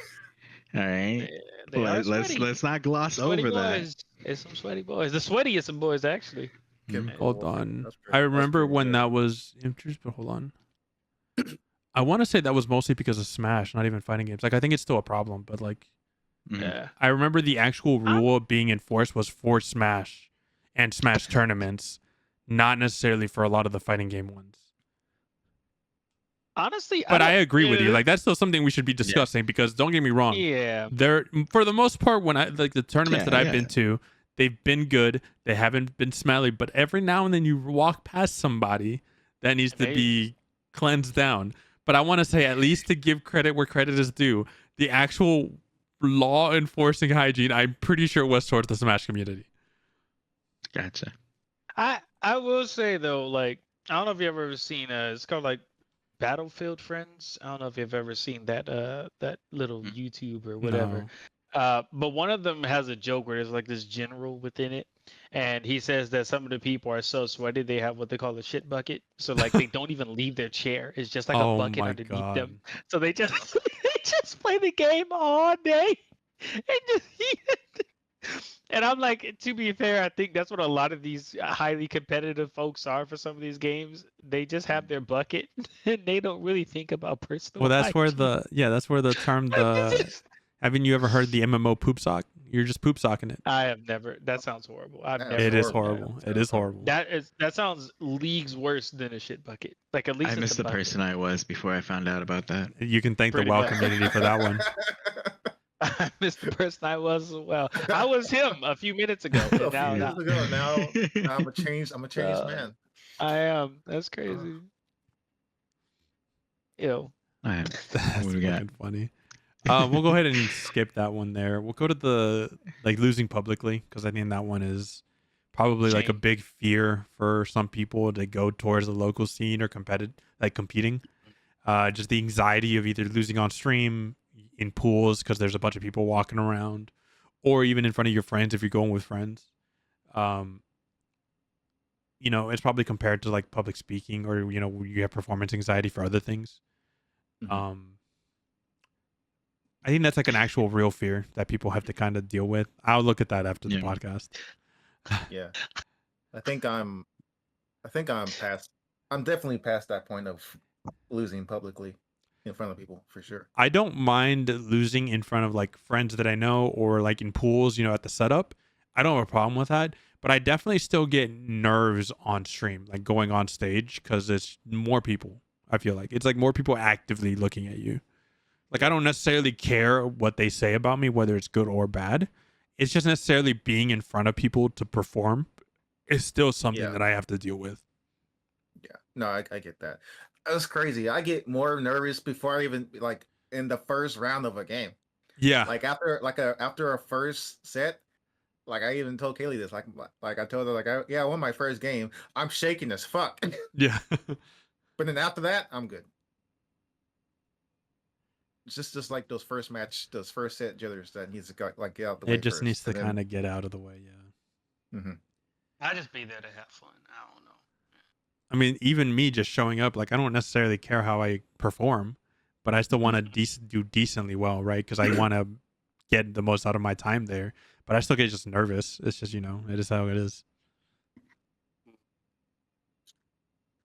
All right. They are Let's sweaty. let's not gloss Sweaty over boys. It's some sweaty boys. The sweatiest of boys, actually. Chemical Hold warfare. on. That's pretty- I that's remember pretty when good. that was introduced, but hold on. I want to say that was mostly because of Smash, not even fighting games. Like I think it's still a problem, but like that. Yeah. I remember the actual rule being enforced was for Smash and Smash tournaments, not necessarily for a lot of the fighting game ones. Honestly, But I don't- agree with you. Like that's still something we should be discussing because don't get me wrong. Yeah. There for the most part when I like the tournaments Yeah, that I've yeah. been to, they've been good. They haven't been smelly, but every now and then you walk past somebody that needs to Maybe. be cleansed down. But I want to say at least to give credit where credit is due, the actual law enforcing hygiene, I'm pretty sure was towards the Smash community. Gotcha. I will say though, like I don't know if you have ever seen it's called like Battlefield Friends. I don't know if you've ever seen that that little YouTube or whatever. No. But one of them has a joke where there's like this general within it, and he says that some of the people are so sweaty they have what they call a shit bucket. So like they don't even leave their chair. It's just like a Oh bucket my underneath God. them. So they just they just play the game all day and just and I'm like, to be fair, I think that's what a lot of these highly competitive folks are for some of these games. They just have their bucket and they don't really think about personal. Well, that's where hygiene. that's where the term haven't you ever heard the MMO poop sock? You're just poop socking it. I have never. That sounds horrible. I've That never. It is heard that. horrible. It is horrible. That sounds leagues worse than a shit bucket. Like at least I it's missed a the bucket. person I was before I found out about that. You can thank Pretty the WoW much. community for that one. I missed the person I was as well. I was him a few minutes ago. A And few now, years ago, now I'm a changed man. I am. That's crazy. Ew. All right. That's What do we got? fucking funny. We'll go ahead and skip that one there. We'll go to the like losing publicly because I think that one is probably like a Shame. big fear for some people to go towards the local scene or competing. Just the anxiety of either losing on stream, in pools because there's a bunch of people walking around, or even in front of your friends if you're going with friends. It's probably compared to like public speaking or you have performance anxiety for other things. Mhm. I think that's like an actual real fear that people have to kind of deal with. I'll look at that after the Yeah. podcast. Yeah, I think I'm past. I'm definitely past that point of losing publicly in front of people for sure. I don't mind losing in front of like friends that I know or like in pools, at the setup. I don't have a problem with that, but I definitely still get nerves on stream, like going on stage because it's more people. I feel like it's like more people actively looking at you. Like I don't necessarily care what they say about me, whether it's good or bad. It's just necessarily being in front of people to perform is still something Yeah. that I have to deal with. Yeah, no, I get that. That's crazy. I get more nervous before I even like in the first round of a game. Yeah. Like after a first set, like I even told Kaylee this. Like I told her like I won my first game. I'm shaking as fuck. Yeah. But then after that, I'm good. It's just like those first set jitters that needs to get out the way. It just first, needs to and then- kind of get out of the way. Yeah. Mhm. I just be there to have fun. I don't know. I mean, even me just showing up, like I don't necessarily care how I perform, but I still want to do decently well, right? Because I want to get the most out of my time there. But I still get just nervous. It's just, it is how it is. If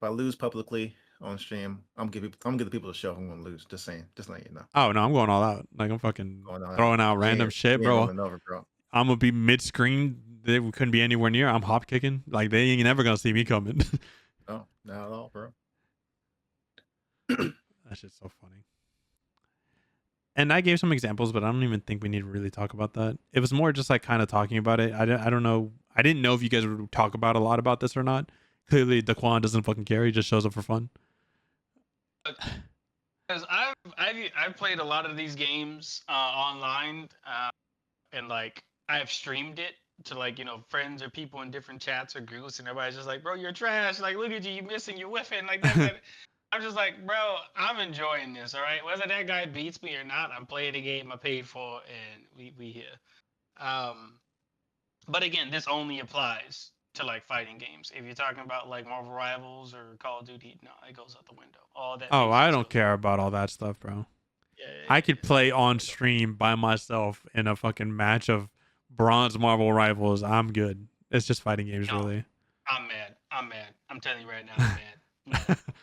I lose publicly on stream, I'm gonna give the people the show if I'm gonna lose. Just saying, just letting you know. Oh no, I'm going all out. Like I'm fucking throwing out random shit, bro. Bro. I'm gonna be mid-screen. They couldn't be anywhere near. I'm hop kicking. Like they ain't never gonna see me coming. No, not at all, bro. That shit's so funny. And I gave some examples, but I don't even think we need to really talk about that. It was more just like kind of talking about it. I don't know. I didn't know if you guys would talk about a lot about this or not. Clearly, Daquan doesn't fucking care. He just shows up for fun. Because I've played a lot of these games online, and like I've streamed it to like friends or people in different chats or groups, and everybody's just like, "Bro, you're trash. Like, look at you, you missing, you whiffing." Like that. I'm just like, bro, I'm enjoying this. All right, whether that guy beats me or not, I'm playing the game I paid for, and we here. But again, this only applies to like fighting games. If you're talking about like Marvel Rivals or Call of Duty, no, it goes out the window. All that. Oh, I don't care about all that stuff, bro. Yeah, I could play on stream by myself in a fucking match of bronze Marvel Rivals. I'm good. It's just fighting games, really. I'm mad. I'm telling you right now, I'm mad.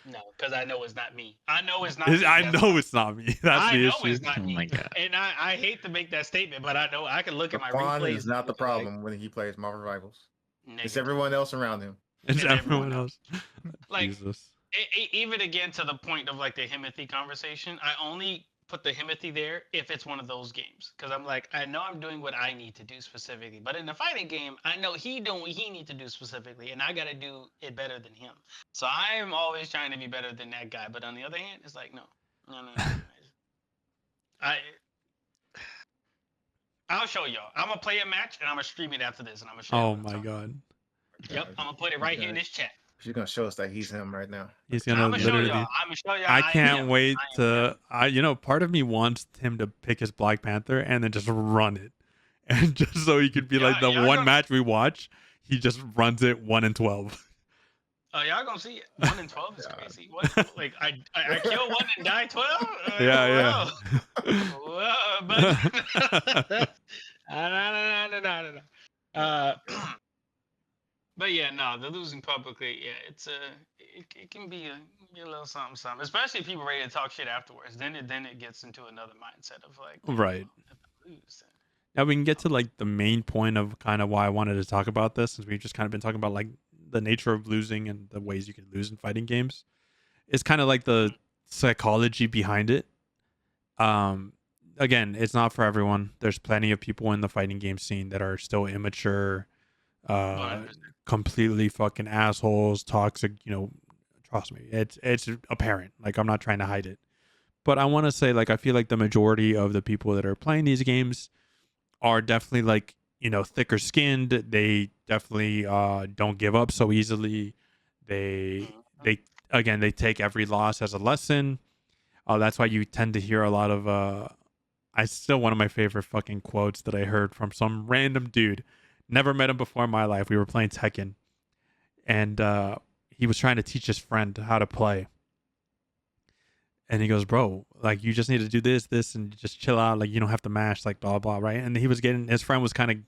No, because I know it's not me. I know it's not me. I know it's not me. That's the issue. I know it's not me. Oh my God. And I hate to make that statement, but I know I can look at my replays. Is not the problem when he plays Marvel Rivals. It's everyone else around him. It's everyone else. Like, Jesus. Even again to the point of like the Himothy conversation, I only put the Himothy there if it's one of those games, because I'm like, I know I'm doing what I need to do specifically, but in the fighting game, I know he doing what he need to do specifically, and I gotta do it better than him. So I am always trying to be better than that guy. But on the other hand, it's like no. I'll show y'all. I'm gonna play a match and I'm gonna stream it after this, and I'm gonna show. Oh my God. Yep, I'm gonna put it right here in this chat. She's gonna show us that he's him right now. He's gonna literally. I'm gonna show y'all. I can't wait to. Part of me wants him to pick his Black Panther and then just run it, and just so he could be like the one match we watch, he just runs it 1-12. Oh, y'all gonna see it. 1-12 is crazy. What? Like I kill one and die 12? Yeah. Whoa, but no. But yeah, no, the losing publicly, yeah, it can be a little something, especially if people ready to talk shit afterwards. Then it gets into another mindset of like, right. Now we can get to like the main point of kind of why I wanted to talk about this, since we've just kind of been talking about like the nature of losing and the ways you can lose in fighting games. It's kind of like the psychology behind it. Again, it's not for everyone. There's plenty of people in the fighting game scene that are still immature, completely fucking assholes, toxic, trust me, it's apparent. Like, I'm not trying to hide it, but I want to say, like, I feel like the majority of the people that are playing these games are definitely like, thicker skinned. They definitely don't give up so easily. They take every loss as a lesson. That's why you tend to hear a lot of one of my favorite fucking quotes that I heard from some random dude. Never met him before in my life. We were playing Tekken, and he was trying to teach his friend how to play. And he goes, "Bro, like, you just need to do this, and just chill out. Like, you don't have to mash, like, blah, blah, right?" And his friend was kind of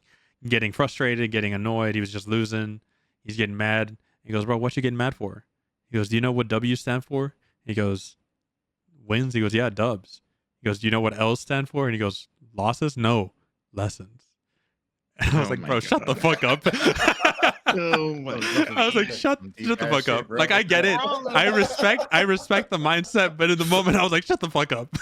getting frustrated, getting annoyed. He was just losing. He's getting mad. He goes, "Bro, what you getting mad for?" He goes, "Do you know what W stand for?" He goes, "Wins." He goes, "Yeah, dubs." He goes, "Do you know what L's stand for?" And he goes, "Losses?" "No, lessons." And I was like, "Bro, shut the fuck up." Oh my God. I was like, shut the fuck up. Bro. Like, I get it. I respect the mindset, but in the moment I was like, shut the fuck up.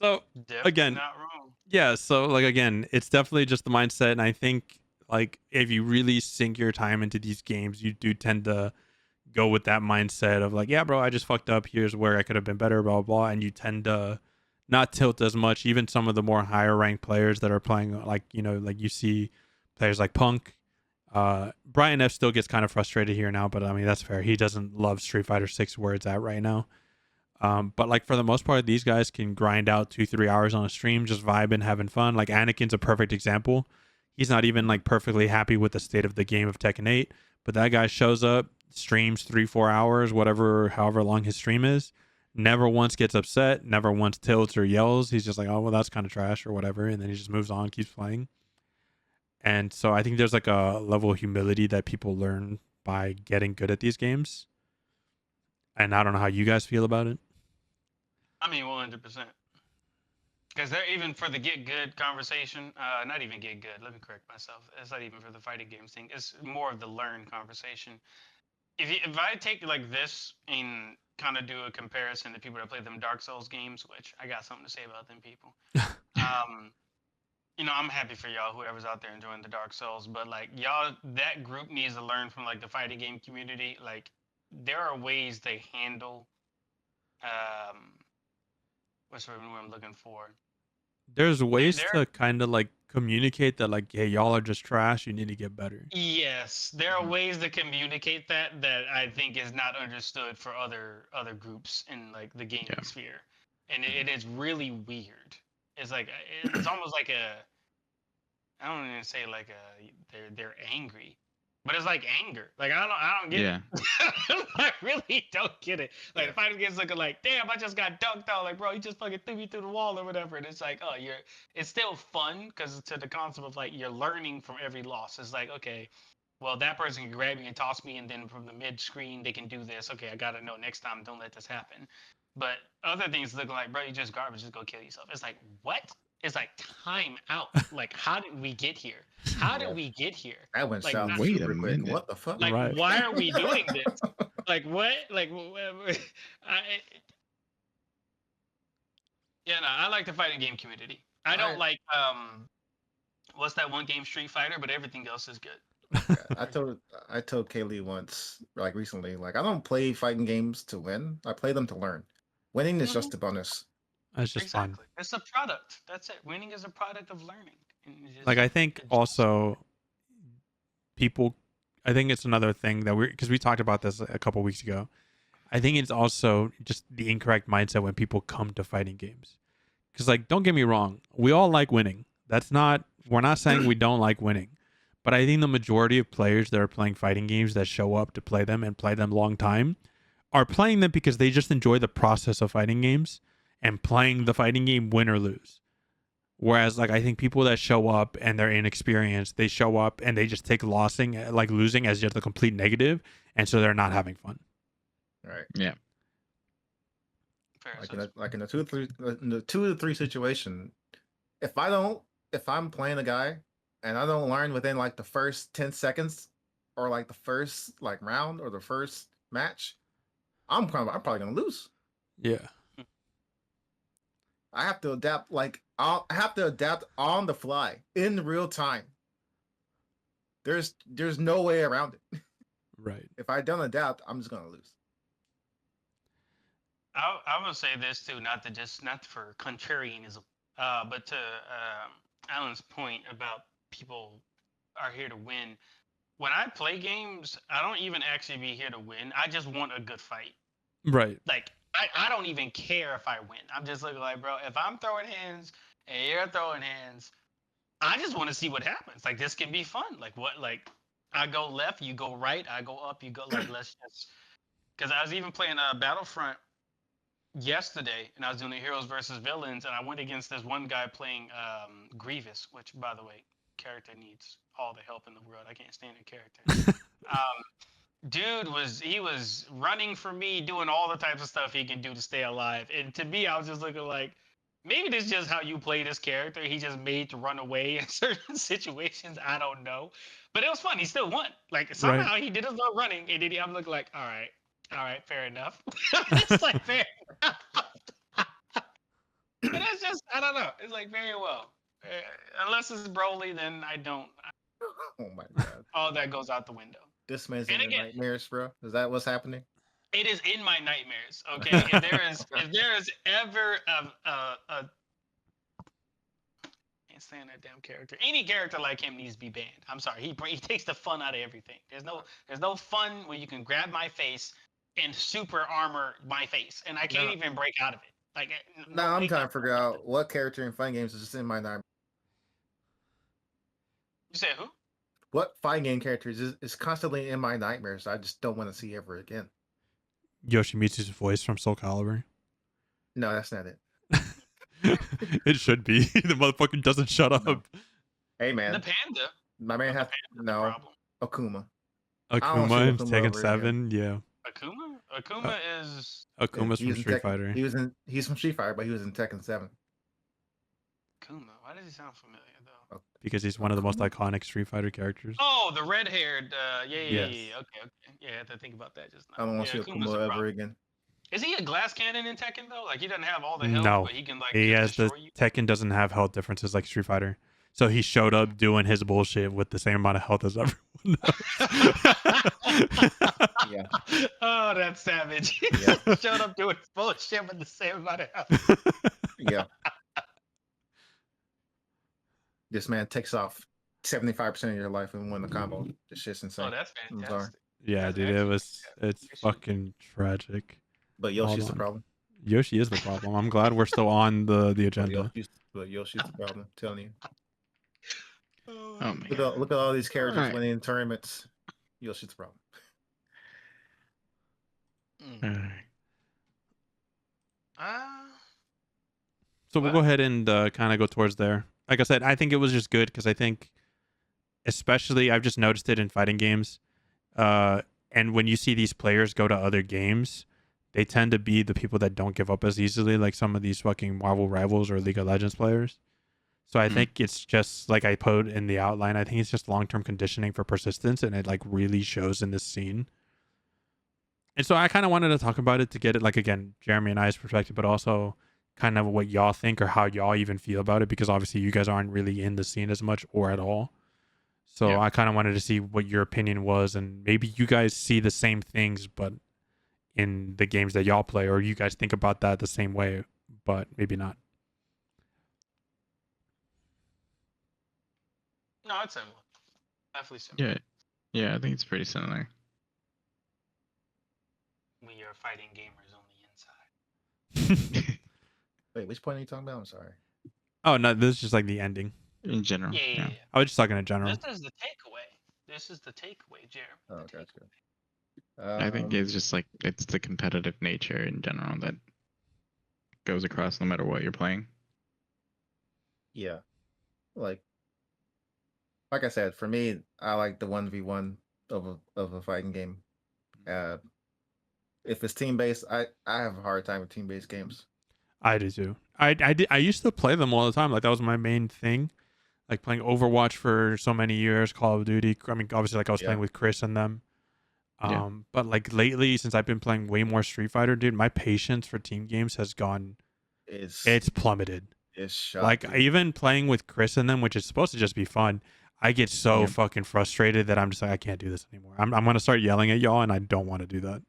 So Definitely again, not wrong. yeah, so like, again, it's definitely just the mindset. And I think, like, if you really sink your time into these games, you do tend to go with that mindset of like, yeah, bro, I just fucked up. Here's where I could have been better, blah, blah, blah. And you tend to not tilt as much. Even some of the more higher ranked players that are playing, like, like you see players like Punk. Brian F still gets kind of frustrated here now, but I mean, that's fair. He doesn't love Street Fighter 6 where it's at right now. But like, for the most part, these guys can grind out 2-3 hours on a stream, just vibing, having fun. Like, Anakin's a perfect example. He's not even like perfectly happy with the state of the game of Tekken 8, but that guy shows up, streams 3-4 hours, whatever, however long his stream is. Never once gets upset, never once tilts or yells. He's just like, oh, well, that's kind of trash or whatever. And then he just moves on, keeps playing. And so I think there's like a level of humility that people learn by getting good at these games. And I don't know how you guys feel about it. I mean, 100%. Because they're even for the get good conversation, not even get good. Let me correct myself. It's not even for the fighting games thing. It's more of the learn conversation. If I take like this and kind of do a comparison to people that play them Dark Souls games, which I got something to say about them people. You know, I'm happy for y'all, whoever's out there enjoying the Dark Souls, but like y'all, that group needs to learn from like the fighting game community. Like there are ways they handle, what's the word I'm looking for? There's ways to kind of like communicate that like, hey, y'all are just trash. You need to get better. Yes, there are ways to communicate that I think is not understood for other groups in like the gaming sphere, and it is really weird. It's like it's almost like I don't even say like they're angry, but it's like anger. Like I don't get it. I really don't get it. Like the fighting game's looking like, damn, I just got dunked out. Like, bro, you just fucking threw me through the wall or whatever. And it's like, oh, it's still fun because to the concept of like you're learning from every loss. It's like, okay, well that person can grab me and toss me, and then from the mid screen they can do this. Okay, I gotta know next time. Don't let this happen. But other things look like, bro, you just garbage. Just go kill yourself. It's like, what? It's like time out. Like, how did we get here? How did we get here? That went like, south wait super a quick. minute. What the fuck? Like, why are we doing this? Like, what? Like, I like the fighting game community. I don't like what's that one game, Street Fighter, but everything else is good. I told Kaylee once, like recently, like I don't play fighting games to win. I play them to learn. Winning is just a bonus. That's just fun. It's a product. That's it. Winning is a product of learning. Like I think also people, I think it's another thing that because we talked about this a couple weeks ago. I think it's also just the incorrect mindset when people come to fighting games. Because like, don't get me wrong, we all like winning. We're not saying we don't like winning. But I think the majority of players that are playing fighting games that show up to play them and play them long time are playing them because they just enjoy the process of fighting games and playing the fighting game win or lose. Whereas like I think people that show up and they're inexperienced, they show up and they just take losing as just a complete negative, and so they're not having fun. Right. Yeah. Like in the 2 to 3 situation, if I'm playing a guy and I don't learn within like the first 10 seconds or like the first like round or the first match, I'm probably gonna lose. Yeah. I have to adapt. Like I have to adapt on the fly in real time. There's no way around it. Right. If I don't adapt, I'm just gonna lose. I will say this too, not for contrarianism, but to Alan's point about people are here to win. When I play games, I don't even actually be here to win. I just want a good fight. Right. Like I don't even care if I win. I'm just looking like, bro, if I'm throwing hands and you're throwing hands, I just want to see what happens. Like this can be fun. Like what? Like I go left, you go right. I go up, you go like let's just. Because I was even playing Battlefront yesterday, and I was doing the heroes versus villains, and I went against this one guy playing Grievous, which, by the way, character needs all the help in the world. I can't stand a character. Dude was running for me, doing all the types of stuff he can do to stay alive. And to me, I was just looking like, maybe this is just how you play this character. He just made to run away in certain situations. I don't know. But it was fun. He still won. Like, somehow he did his little running, and then I'm looking like, all right, fair enough. It's like, fair enough. But it's just, I don't know. It's like, very well. Unless it's Broly, then I don't. Oh my god. All that goes out the window. This man's in your nightmares, bro. Is that what's happening? It is in my nightmares. Okay, if there is ever a can't stand that damn character. Any character like him needs to be banned. I'm sorry. He takes the fun out of everything. There's no fun when you can grab my face and super armor my face, and I can't even break out of it. Like now, I'm trying to figure out what character in fighting games is just in my nightmare. You said who? what fighting game characters is constantly in my nightmares. I just don't want to see ever again. Yoshimitsu's voice from Soul Calibur. No, that's not it. It should be. The motherfucker doesn't shut up. No. Hey The man, panda. my man The has panda's the no problem. Akuma. Akuma in Akuma Tekken over 7, yeah. Akuma is Akuma's He's from in Street Tekken- Fighter. He's from Street Fighter, but he was in Tekken 7. Akuma. Why does he sound familiar though? Because he's one of the most Akuma? iconic Street Fighter characters. Oh, the red-haired. Yeah. Yes. Okay. Yeah, I had to think about that just now. I don't want to yeah, see Akuma's a Akuma ever problem. again. Is he a glass cannon in Tekken though? Like he doesn't have all the health, No. but he can like He just has the destroy you. Tekken doesn't have health differences like Street Fighter. So he showed up doing his bullshit with the same amount of health as everyone else. Yeah. Oh, that's savage. He Yeah. just showed up doing his bullshit with the same amount of health. Yeah. This man takes off 75% of your life in one combo. This shit's insane. Oh, that's I'm sorry. fantastic. Yeah, That's dude, actually it's fantastic. fucking tragic. But Yoshi's Hold the on. problem. Yoshi is the problem. I'm glad we're still on the agenda. Yoshi's the problem. I'm telling you. Oh, Oh my Look at all these characters Alright. winning tournaments. Yoshi's the problem. Mm. Uh, So we'll go ahead and kind of go towards there. Like I said, I think it was just good because I think, especially, I've just noticed it in fighting games. And when you see these players go to other games, they tend to be the people that don't give up as easily, like some of these fucking Marvel Rivals or League of Legends players. So I think it's just like I put in the outline. I think it's just long-term conditioning for persistence, and it like really shows in this scene. And so I kind of wanted to talk about it to get it, like, again, Jeremy and I's perspective, but also kind of what y'all think or how y'all even feel about it, because obviously you guys aren't really in the scene as much or at all. So Yeah. I kind of wanted to see what your opinion was, and maybe you guys see the same things, but in the games that y'all play, or you guys think about that the same way, but maybe not. No, it's similar. Definitely similar. yeah. Yeah, I think it's pretty similar. When you're fighting gamers on the inside. Wait, which point are you talking about? I'm sorry. Oh, no, this is just like the ending. In general. Yeah. I was just talking in general. This is the takeaway. This is the takeaway, Jeremy. Oh, The gotcha. takeaway. I think it's just like it's the competitive nature in general that goes across no matter what you're playing. Yeah. Like I said, for me, I like the 1v1 of a fighting game. If it's team based, I have a hard time with team based games. I do too. I used to play them all the time. Like that was my main thing. Like playing Overwatch for so many years, Call of Duty. I mean, obviously, like I was Yeah. playing with Kris and them. Yeah. But like lately, since I've been playing way more Street Fighter, dude, my patience for team games has gone. It's plummeted. It's shot. Like even playing with Kris and them, which is supposed to just be fun, I get so Yeah. fucking frustrated that I'm just like, I can't do this anymore. I'm gonna start yelling at y'all, and I don't want to do that.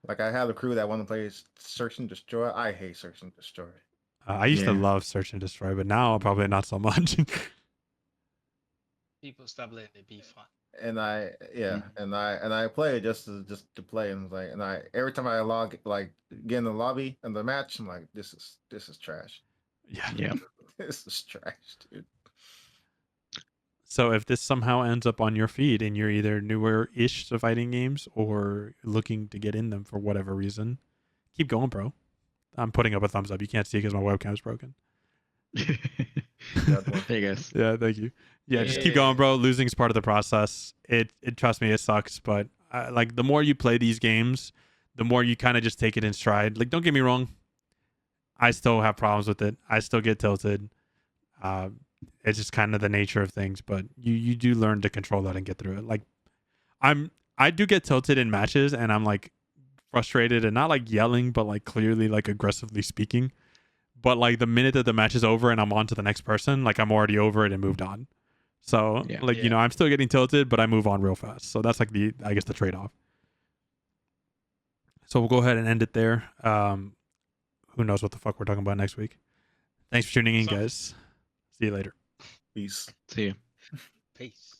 Like I have a crew that want to play Search and Destroy. I hate Search and Destroy. I used to Yeah. love Search and Destroy, but now probably not so much. People stop letting it be fun. And I play it just to play, and like, and I every time I get in the lobby and the match, I'm like, this is trash. Yeah. Yeah. This is trash, dude. So if this somehow ends up on your feed and you're either newer-ish to fighting games or looking to get in them for whatever reason, keep going, bro. I'm putting up a thumbs up. You can't see because my webcam's broken. There you go. Yeah, thank you. Yeah, just keep going, bro. Losing is part of the process. It trust me, it sucks. But like the more you play these games, the more you kind of just take it in stride. Like, don't get me wrong, I still have problems with it. I still get tilted. It's just kind of the nature of things. But you do learn to control that and get through it. Like I do get tilted in matches, and I'm like frustrated and not like yelling, but like clearly like aggressively speaking. But like the minute that the match is over and I'm on to the next person, like I'm already over it and moved on. So Yeah. like, you know, I'm still getting tilted, but I move on real fast. So that's like I guess the trade-off. So we'll go ahead and end it there. Who knows what the fuck we're talking about next week. Thanks for tuning in, guys. See you later. Peace. See you. Peace.